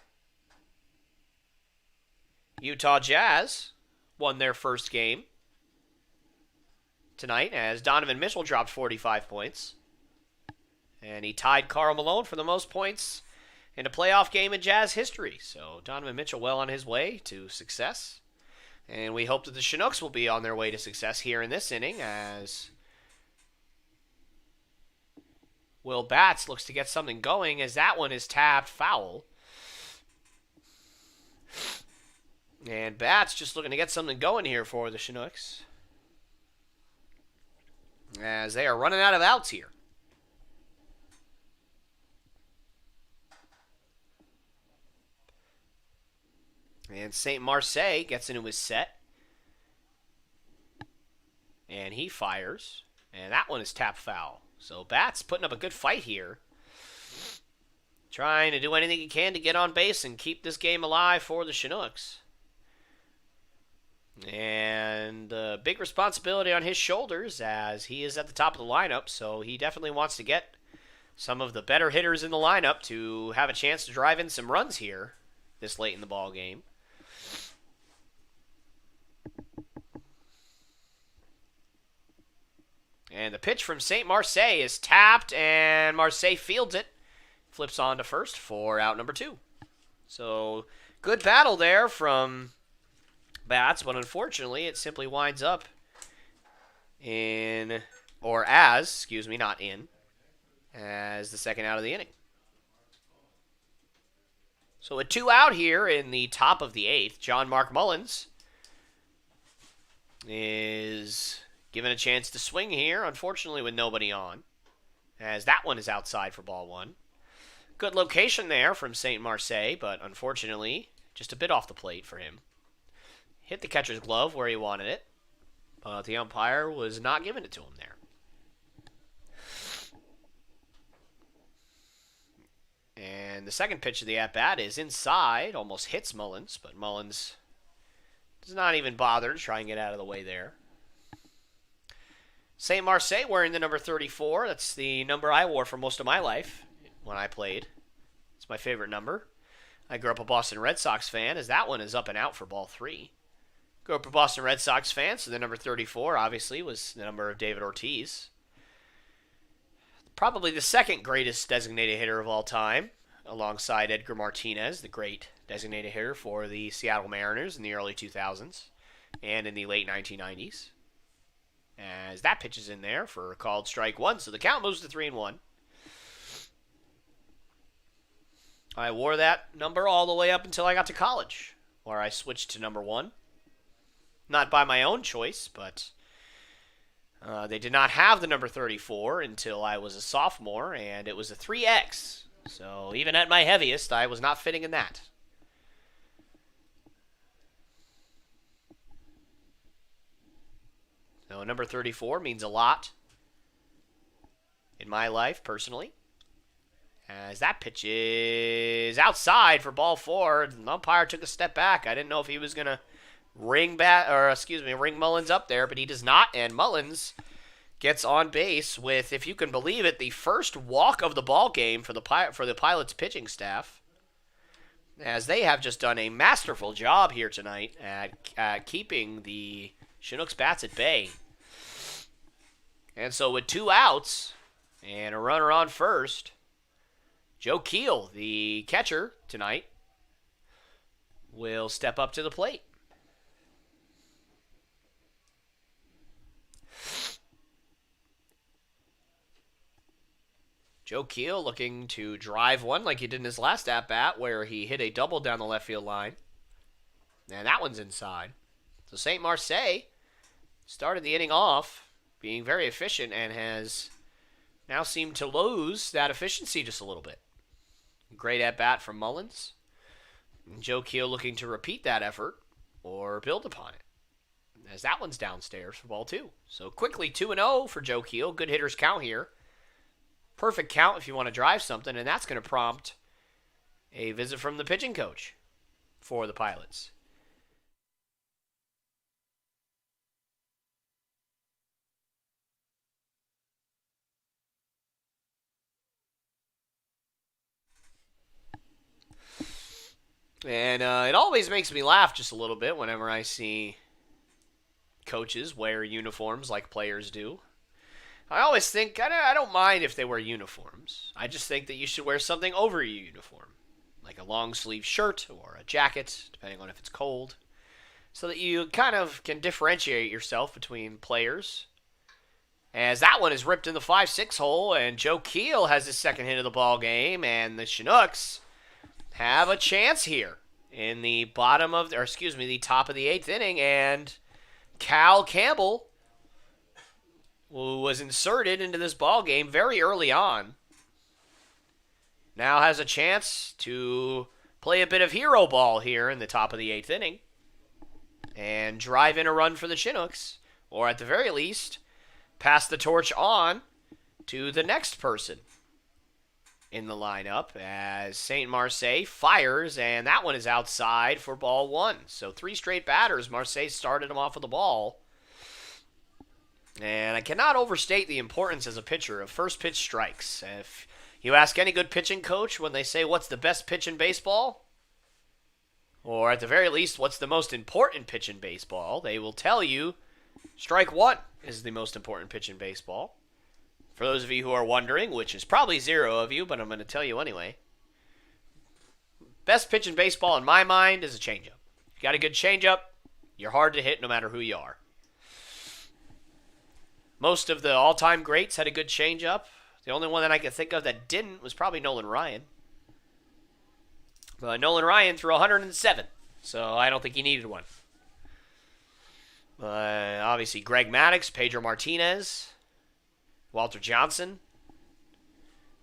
B: Utah Jazz won their first game tonight as Donovan Mitchell dropped 45 points. And he tied Karl Malone for the most points in a playoff game in Jazz history. So Donovan Mitchell well on his way to success. And we hope that the Chinooks will be on their way to success here in this inning as Will Batts looks to get something going as that one is tapped foul. And Batts just looking to get something going here for the Chinooks, as they are running out of outs here. And St. Marseille gets into his set. And he fires. And that one is tapped foul. So Batts putting up a good fight here. Trying to do anything he can to get on base and keep this game alive for the Chinooks. And big responsibility on his shoulders as he is at the top of the lineup. So he definitely wants to get some of the better hitters in the lineup to have a chance to drive in some runs here this late in the ball game. And the pitch from St. Marseille is tapped, and Marseille fields it. Flips on to first for out number 2. So, good battle there from Batts, but unfortunately, it simply winds up in, or as, excuse me, not in, as the second out of the inning. So, with 2 out here in the top of the 8th, John Mark Mullins is given a chance to swing here, unfortunately with nobody on, as that one is outside for ball 1. Good location there from St. Marseille, but unfortunately, just a bit off the plate for him. Hit the catcher's glove where he wanted it, but the umpire was not giving it to him there. And the second pitch of the at-bat is inside, almost hits Mullins, but Mullins does not even bother to try and get out of the way there. St. Marseille wearing the number 34. That's the number I wore for most of my life when I played. It's my favorite number. I grew up a Boston Red Sox fan, as that one is up and out for ball 3. Grew up a Boston Red Sox fan, so the number 34 obviously was the number of David Ortiz. Probably the second greatest designated hitter of all time, alongside Edgar Martinez, the great designated hitter for the Seattle Mariners in the early 2000s and in the late 1990s. As that pitch is in there for a called strike 1, so the count moves to 3-1. I wore that number all the way up until I got to college, where I switched to number 1. Not by my own choice, but they did not have the number 34 until I was a sophomore, and it was a 3X. So even at my heaviest, I was not fitting in that. So number 34 means a lot in my life, personally. As that pitch is outside for ball 4. The umpire took a step back. I didn't know if he was going to ring Mullins up there, but he does not. And Mullins gets on base with, if you can believe it, the first walk of the ball game for the Pilots pitching staff, as they have just done a masterful job here tonight at keeping the Chinooks bats at bay. And so with 2 outs and a runner on first, Joe Keel, the catcher tonight, will step up to the plate. Joe Keel looking to drive one like he did in his last at-bat where he hit a double down the left field line. And that one's inside. So St. Marseille started the inning off being very efficient and has now seemed to lose that efficiency just a little bit. Great at-bat from Mullins. And Joe Keel looking to repeat that effort or build upon it, as that one's downstairs for ball two. So quickly 2-0 for Joe Keel. Good hitter's count here. Perfect count if you want to drive something, and that's going to prompt a visit from the pitching coach for the Pilots. And it always makes me laugh just a little bit whenever I see coaches wear uniforms like players do. I always think, I don't mind if they wear uniforms. I just think that you should wear something over your uniform, like a long sleeve shirt or a jacket, depending on if it's cold, so that you kind of can differentiate yourself between players. As that one is ripped in the 5-6 hole, and Joe Keel has his second hit of the ball game, and the Chinooks have a chance here in the top of the eighth inning, and Cal Campbell, who was inserted into this ball game very early on, now has a chance to play a bit of hero ball here in the top of the eighth inning and drive in a run for the Chinooks, or at the very least, pass the torch on to the next person in the lineup as St. Marseille fires, and that one is outside for ball one. So 3 straight batters. Marseille started him off with the ball. And I cannot overstate the importance as a pitcher of first pitch strikes. If you ask any good pitching coach when they say what's the best pitch in baseball, or at the very least what's the most important pitch in baseball, they will tell you strike one is the most important pitch in baseball. For those of you who are wondering, which is probably 0 of you, but I'm going to tell you anyway, best pitch in baseball in my mind is a changeup. You got a good changeup, you're hard to hit no matter who you are. Most of the all-time greats had a good changeup. The only one that I can think of that didn't was probably Nolan Ryan. But Nolan Ryan threw 107, so I don't think he needed one. Obviously, Greg Maddux, Pedro Martinez, Walter Johnson.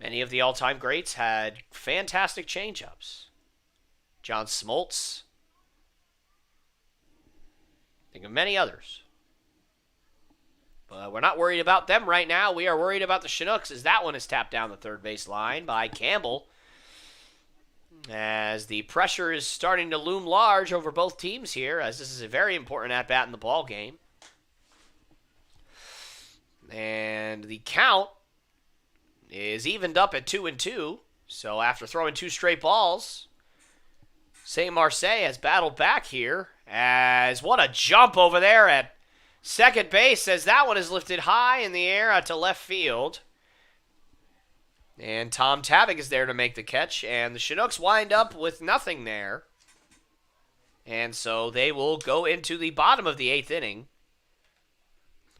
B: Many of the all-time greats had fantastic changeups. John Smoltz. Think of many others. But we're not worried about them right now. We are worried about the Chinooks as that one is tapped down the third base line by Campbell. As the pressure is starting to loom large over both teams here, as this is a very important at-bat in the ball game. And the count is evened up at 2-2. So after throwing 2 straight balls, St. Marseille has battled back here. As what a jump over there at second base, as that one is lifted high in the air out to left field. And Tom Tavik is there to make the catch. And the Chinooks wind up with nothing there. And so they will go into the bottom of the 8th inning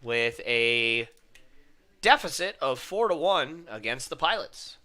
B: with a deficit of 4-1 against the Pilots.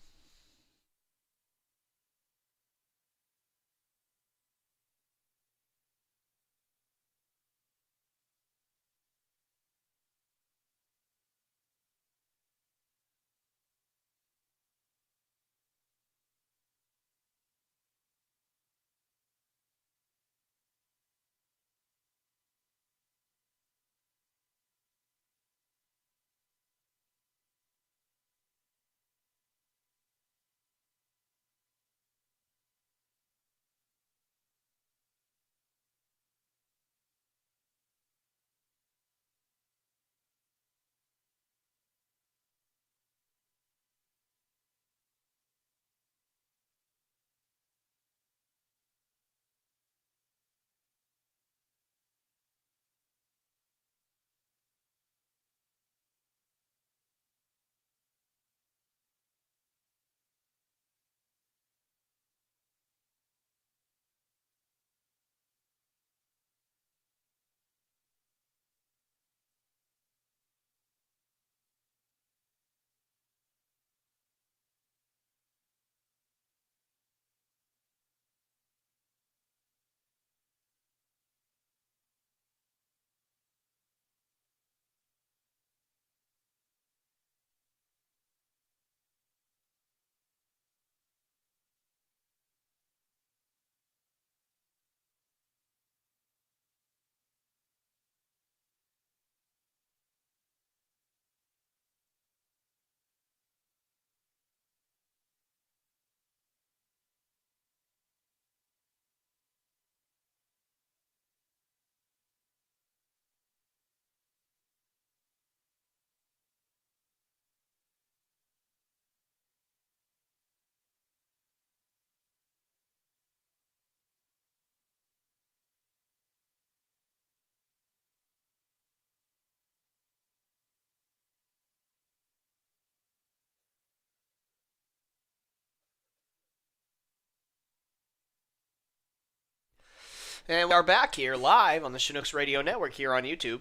B: And we are back here live on the Chinooks Radio Network here on YouTube.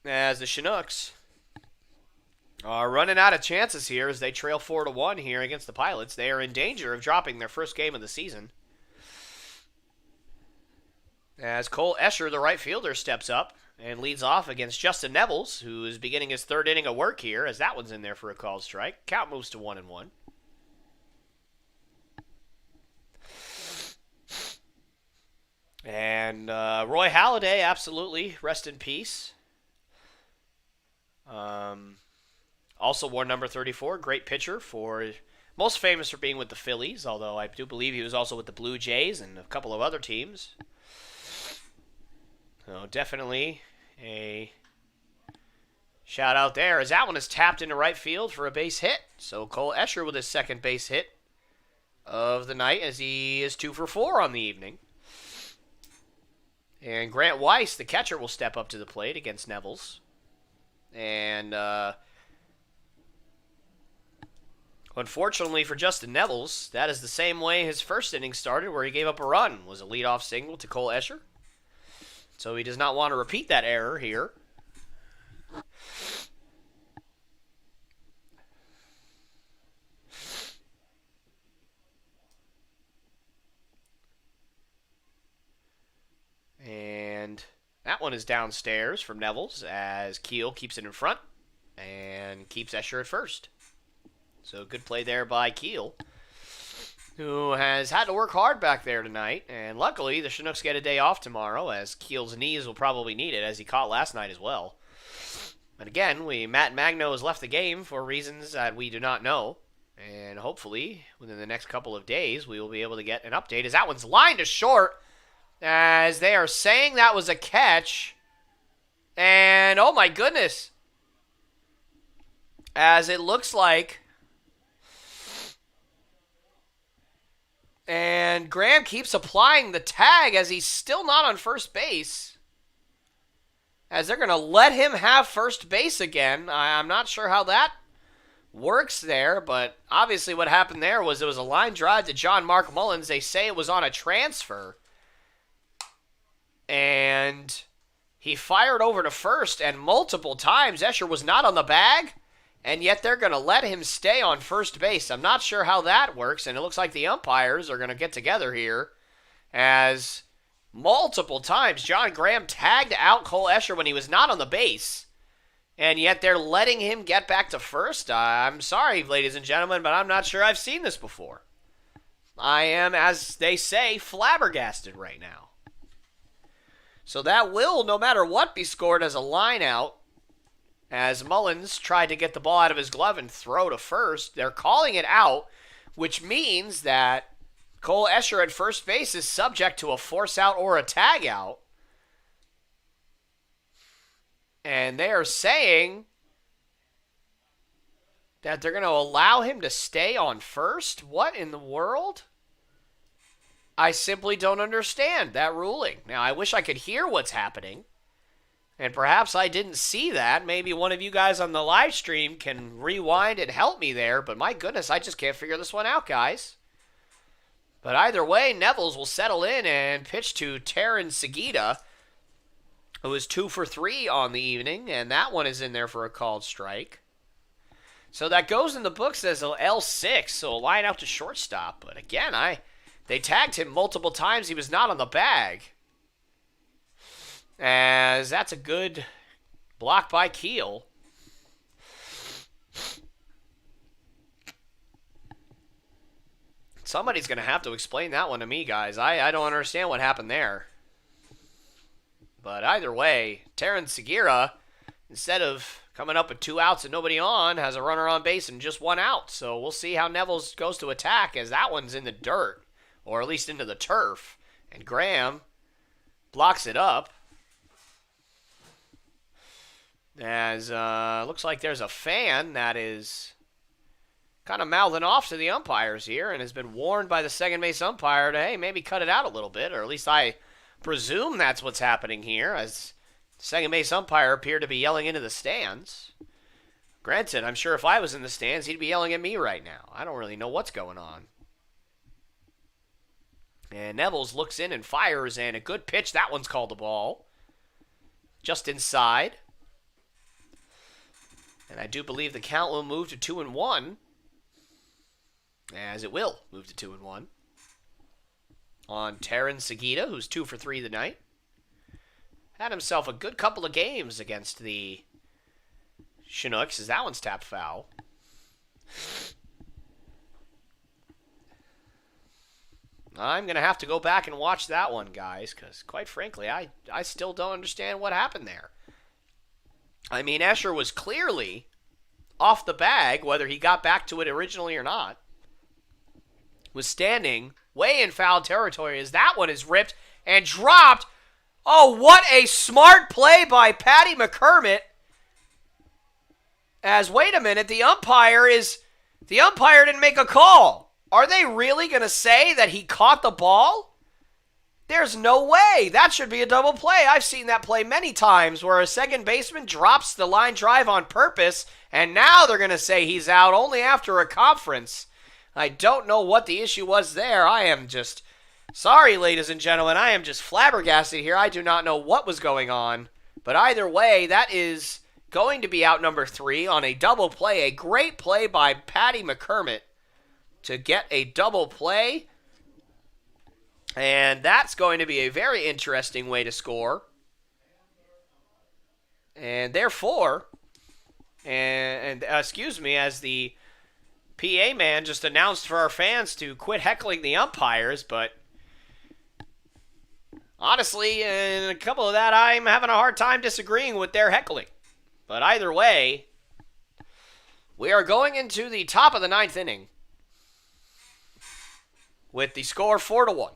B: As the Chinooks are running out of chances here as they trail 4-1 here against the Pilots. They are in danger of dropping their first game of the season. As Cole Escher, the right fielder, steps up and leads off against Justin Nevels, who is beginning his third inning of work here, as that one's in there for a called strike. Count moves to 1-1. And Roy Halladay, absolutely, rest in peace. Also wore number 34, great pitcher, most famous for being with the Phillies, although I do believe he was also with the Blue Jays and a couple of other teams. So definitely a shout out there, as that one is tapped into right field for a base hit. So Cole Escher with his second base hit of the night, as he is 2 for 4 on the evening. And Grant Weiss, the catcher, will step up to the plate against Nevels. And unfortunately for Justin Nevels, that is the same way his first inning started, where he gave up a run. Was a leadoff single to Cole Escher. So he does not want to repeat that error here. And that one is downstairs from Nevels, as Keel keeps it in front and keeps Escher at first. So good play there by Keel, who has had to work hard back there tonight. And luckily, the Chinooks get a day off tomorrow, as Keel's knees will probably need it, as he caught last night as well. But again, Matt Magno has left the game for reasons that we do not know. And hopefully, within the next couple of days, we will be able to get an update, as that one's lined to short, as they are saying that was a catch. And, oh my goodness, as it looks like, and Graham keeps applying the tag as he's still not on first base, as they're going to let him have first base again. I'm not sure how that works there, but obviously what happened there was it was a line drive to John Mark Mullins. They say it was on a transfer, and he fired over to first, and multiple times Escher was not on the bag, and yet they're going to let him stay on first base. I'm not sure how that works, and it looks like the umpires are going to get together here, as multiple times John Graham tagged out Cole Escher when he was not on the base, and yet they're letting him get back to first. I'm sorry, ladies and gentlemen, but I'm not sure I've seen this before. I am, as they say, flabbergasted right now. So that will, no matter what, be scored as a line out, as Mullins tried to get the ball out of his glove and throw to first. They're calling it out, which means that Cole Escher at first base is subject to a force out or a tag out. And they are saying that they're going to allow him to stay on first? What in the world? I simply don't understand that ruling. Now, I wish I could hear what's happening, and perhaps I didn't see that. Maybe one of you guys on the live stream can rewind and help me there, but my goodness, I just can't figure this one out, guys. But either way, Nevels will settle in and pitch to Taryn Segita, who is 2 for 3 on the evening, and that one is in there for a called strike. So that goes in the books as a L6, so a line out to shortstop. But again, they tagged him multiple times. He was not on the bag, as that's a good block by Keel. Somebody's going to have to explain that one to me, guys. I don't understand what happened there. But either way, Terrence Segura, instead of coming up with 2 outs and nobody on, has a runner on base and just 1 out. So we'll see how Nevels goes to attack, as that one's in the dirt, or at least into the turf. And Graham blocks it up. As looks like there's a fan that is kind of mouthing off to the umpires here, and has been warned by the second base umpire to, hey, maybe cut it out a little bit, or at least I presume that's what's happening here, as the second base umpire appeared to be yelling into the stands. Granted, I'm sure if I was in the stands, he'd be yelling at me right now. I don't really know what's going on. And Nevels looks in and fires, and a good pitch. That one's called the ball. Just inside. And I do believe the count will move to 2-1. As it will move to 2-1. On Terran Segita, who's 2 for 3 tonight. Had himself a good couple of games against the Chinooks, as that one's tapped foul. I'm going to have to go back and watch that one, guys, because quite frankly, I still don't understand what happened there. I mean, Escher was clearly off the bag, whether he got back to it originally or not. Was standing way in foul territory as that one is ripped and dropped. Oh, what a smart play by Patty McCormick. As, wait a minute, the umpire didn't make a call. Are they really going to say that he caught the ball? There's no way. That should be a double play. I've seen that play many times where a second baseman drops the line drive on purpose, and now they're going to say he's out only after a conference. I don't know what the issue was there. I am just sorry, ladies and gentlemen. I am just flabbergasted here. I do not know what was going on. But either way, that is going to be out number 3 on a double play. A great play by Patty McCormick to get a double play. And that's going to be a very interesting way to score. And therefore, excuse me, as the PA man just announced for our fans to quit heckling the umpires, but honestly, in a couple of that, I'm having a hard time disagreeing with their heckling. But either way, we are going into the top of the 9th inning with the score 4-1.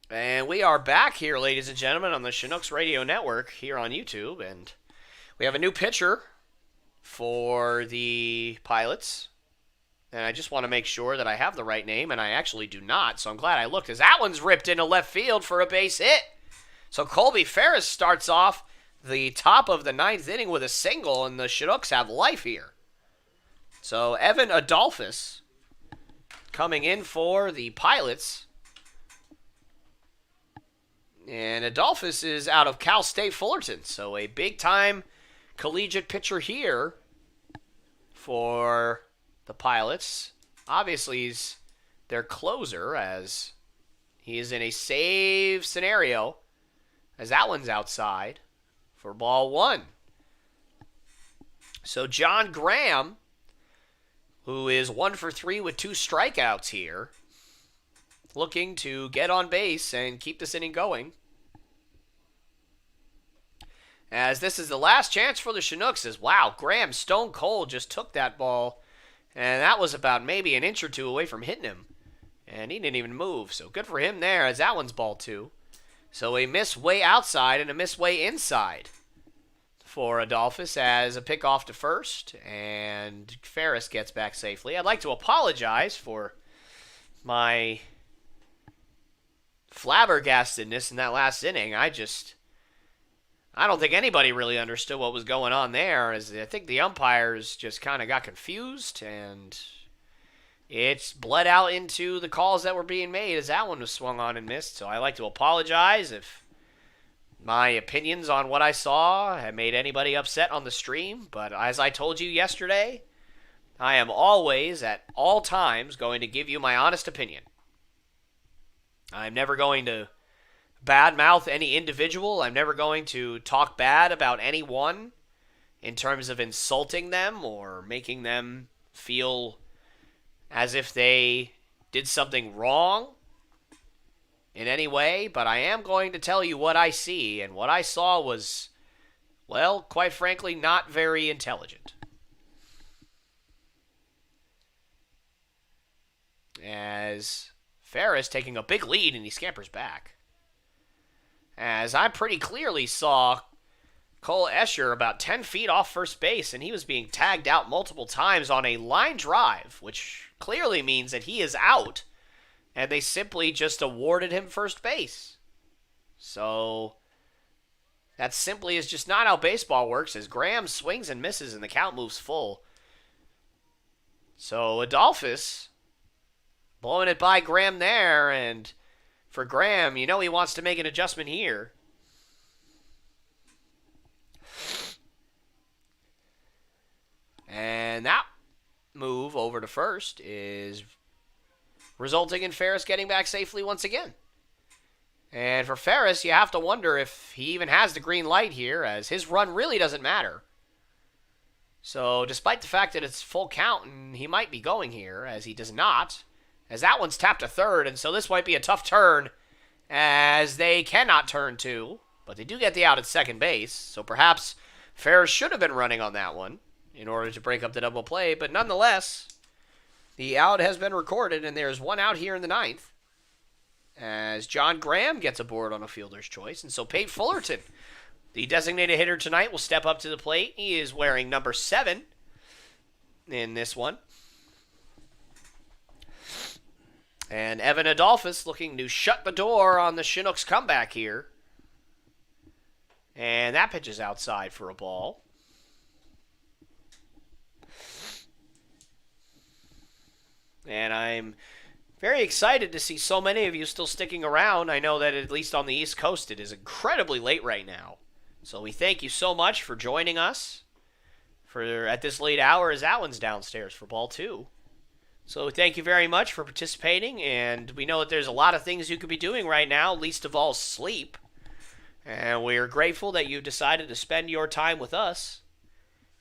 B: And we are back here, ladies and gentlemen, on the Chinooks Radio Network here on YouTube. And we have a new pitcher for the Pilots. And I just want to make sure that I have the right name, and I actually do not. So I'm glad I looked, as that one's ripped into left field for a base hit. So Colby Ferris starts off the top of the 9th inning with a single, and the Chinooks have life here. So Evan Adolphus coming in for the Pilots. And Adolphus is out of Cal State Fullerton, so a big-time collegiate pitcher here for the Pilots. Obviously, he's their closer, as he is in a save scenario, as that one's outside for ball 1. So John Graham, who is 1 for 3 with 2 strikeouts here, looking to get on base and keep this inning going. As this is the last chance for the Chinooks. As wow, Graham stone cold just took that ball, and that was about maybe an inch or 2 away from hitting him, and he didn't even move. So good for him there, as that one's ball 2. So a miss way outside and a miss way inside for Adolphus as a pickoff to first, and Ferris gets back safely. I'd like to apologize for my flabbergastedness in that last inning. I don't think anybody really understood what was going on there, as I think the umpires just kind of got confused, and it's bled out into the calls that were being made as that one was swung on and missed. So I'd like to apologize if my opinions on what I saw have made anybody upset on the stream. But as I told you yesterday, I am always, at all times, going to give you my honest opinion. I'm never going to badmouth any individual. I'm never going to talk bad about anyone in terms of insulting them or making them feel as if they did something wrong in any way, but I am going to tell you what I see, and what I saw was, well, quite frankly, not very intelligent. As Ferris taking a big lead, and he scampers back. As I pretty clearly saw Cole Escher about 10 feet off first base, and he was being tagged out multiple times on a line drive, which clearly means that he is out, and they simply just awarded him first base. So that simply is just not how baseball works, as Graham swings and misses and the count moves full. So Adolphus blowing it by Graham there, and for Graham, you know he wants to make an adjustment here. And that move over to first is resulting in Ferris getting back safely once again. And for Ferris, you have to wonder if he even has the green light here, as his run really doesn't matter. So despite the fact that it's full count and he might be going here, as he does not, as that one's tapped to third, and so this might be a tough turn, as they cannot turn to, but they do get the out at second base, so perhaps Ferris should have been running on that one in order to break up the double play, but nonetheless, the out has been recorded, and there's one out here in the ninth, as John Graham gets aboard on a fielder's choice, and so Pate Fullerton, the designated hitter tonight, will step up to the plate. He is wearing number 7 in this one. And Evan Adolphus looking to shut the door on the Chinooks comeback here. And that pitch is outside for a ball. And I'm very excited to see so many of you still sticking around. I know that at least on the East Coast it is incredibly late right now. So we thank you so much for joining us at this late hour, as Allen's downstairs for ball 2. So thank you very much for participating, and we know that there's a lot of things you could be doing right now, least of all sleep. And we're grateful that you decided to spend your time with us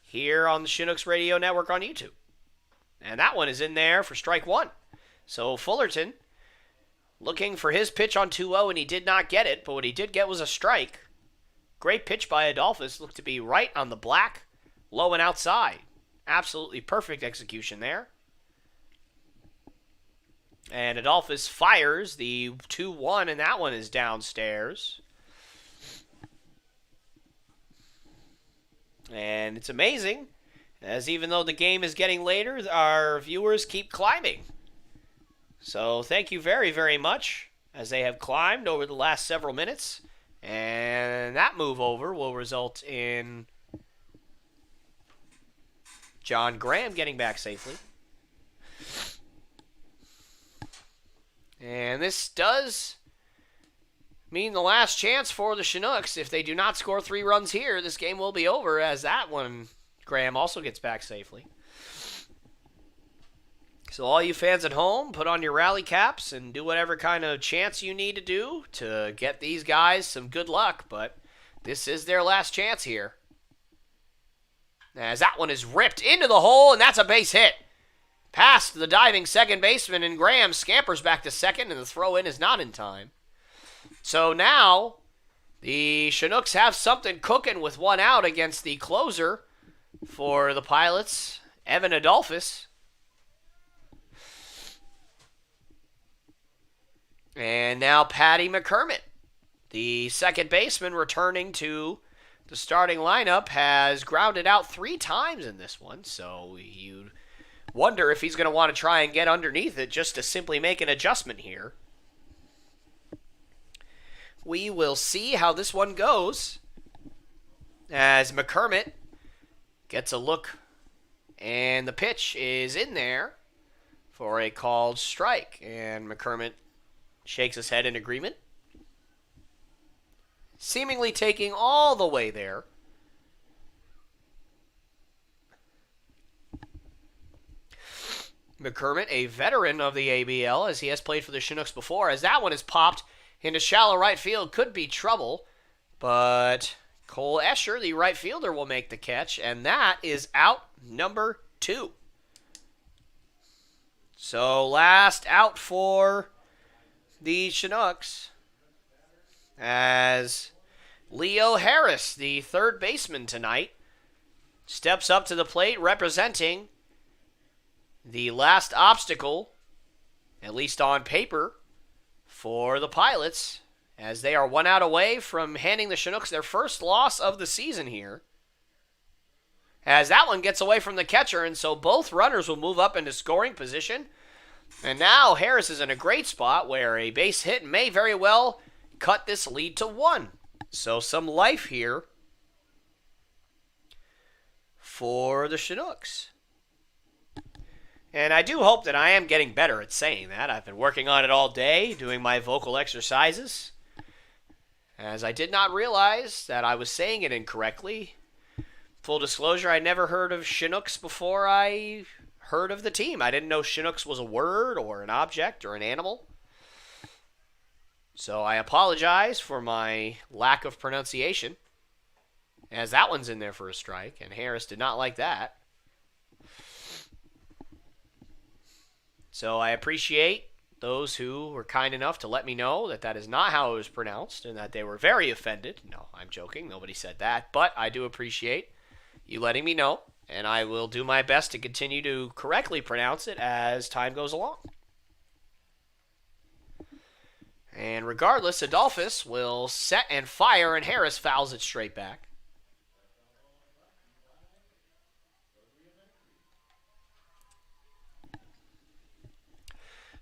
B: here on the Chinooks Radio Network on YouTube. And that one is in there for strike 1. So Fullerton looking for his pitch on 2-0, and he did not get it, but what he did get was a strike. Great pitch by Adolphus, looked to be right on the black, low and outside. Absolutely perfect execution there. And Adolphus fires the 2-1, and that one is downstairs. And it's amazing, as even though the game is getting later, our viewers keep climbing. So thank you very, very much, as they have climbed over the last several minutes. And that move over will result in John Graham getting back safely. And this does mean the last chance for the Chinooks. If they do not score 3 runs here, this game will be over, as that one, Graham also gets back safely. So all you fans at home, put on your rally caps and do whatever kind of chants you need to do to get these guys some good luck. But this is their last chance here. As that one is ripped into the hole, and that's a base hit. Past the diving second baseman, and Graham scampers back to second, and the throw-in is not in time. So now the Chinooks have something cooking with one out against the closer for the Pilots, Evan Adolphus. And now Patty McCormick, the second baseman, returning to The starting lineup has grounded out 3 times in this one, so you wonder if he's going to want to try and get underneath it just to simply make an adjustment here. We will see how this one goes as McCormick gets a look, and the pitch is in there for a called strike, and McCormick shakes his head in agreement, seemingly taking all the way there. McCormick, a veteran of the ABL, as he has played for the Chinooks before, as that one is popped into shallow right field. Could be trouble, but Cole Escher, the right fielder, will make the catch, and that is out number 2. So last out for the Chinooks, as Leo Harris, the third baseman tonight, steps up to the plate representing the last obstacle, at least on paper, for the Pilots, as they are 1 out away from handing the Chinooks their first loss of the season here. As that one gets away from the catcher, and so both runners will move up into scoring position. And now Harris is in a great spot where a base hit may very well cut this lead to 1. So some life here for the Chinooks. And I do hope that I am getting better at saying that. I've been working on it all day, doing my vocal exercises, as I did not realize that I was saying it incorrectly. Full disclosure, I never heard of Chinooks before I heard of the team. I didn't know Chinooks was a word or an object or an animal. So I apologize for my lack of pronunciation, as that one's in there for a strike, and Harris did not like that. So I appreciate those who were kind enough to let me know that that is not how it was pronounced and that they were very offended. No, I'm joking. Nobody said that. But I do appreciate you letting me know, and I will do my best to continue to correctly pronounce it as time goes along. And regardless, Adolphus will set and fire, and Harris fouls it straight back.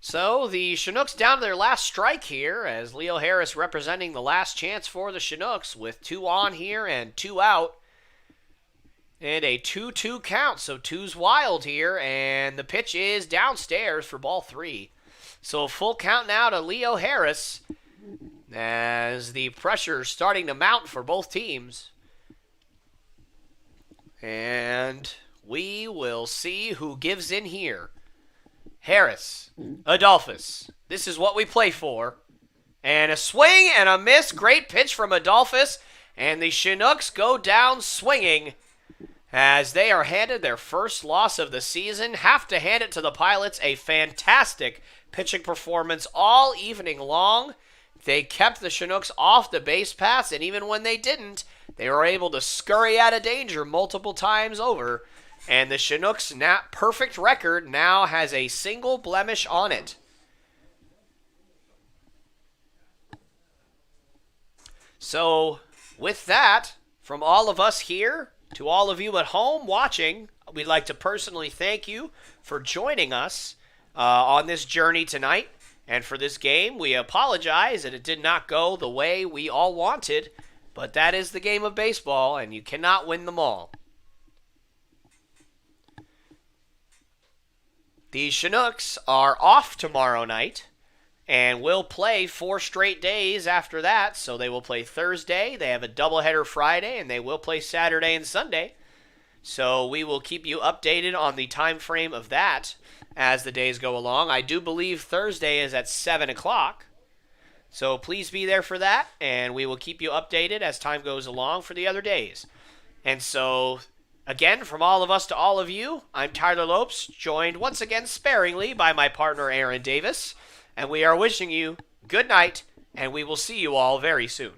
B: So the Chinooks down to their last strike here, as Leo Harris representing the last chance for the Chinooks with 2 on here and 2 out. And a 2-2 count, so 2's wild here, and the pitch is downstairs for ball 3. So full count now to Leo Harris, as the pressure is starting to mount for both teams. And we will see who gives in here. Harris, Adolphus, this is what we play for. And a swing and a miss. Great pitch from Adolphus. And the Chinooks go down swinging as they are handed their first loss of the season. Have to hand it to the Pilots. A fantastic pitching performance all evening long. They kept the Chinooks off the base paths, and even when they didn't, they were able to scurry out of danger multiple times over. And the Chinooks' perfect record now has a single blemish on it. So, with that, from all of us here to all of you at home watching, we'd like to personally thank you for joining us on this journey tonight. And for this game, we apologize that it did not go the way we all wanted, but that is the game of baseball, and you cannot win them all. The Chinooks are off tomorrow night and will play 4 straight days after that. So they will play Thursday, they have a doubleheader Friday, and they will play Saturday and Sunday. So we will keep you updated on the time frame of that as the days go along. I do believe Thursday is at 7 o'clock. So please be there for that, and we will keep you updated as time goes along for the other days. And so, again, from all of us to all of you, I'm Tyler Lopes, joined once again sparingly by my partner Aaron Davis, and we are wishing you good night, and we will see you all very soon.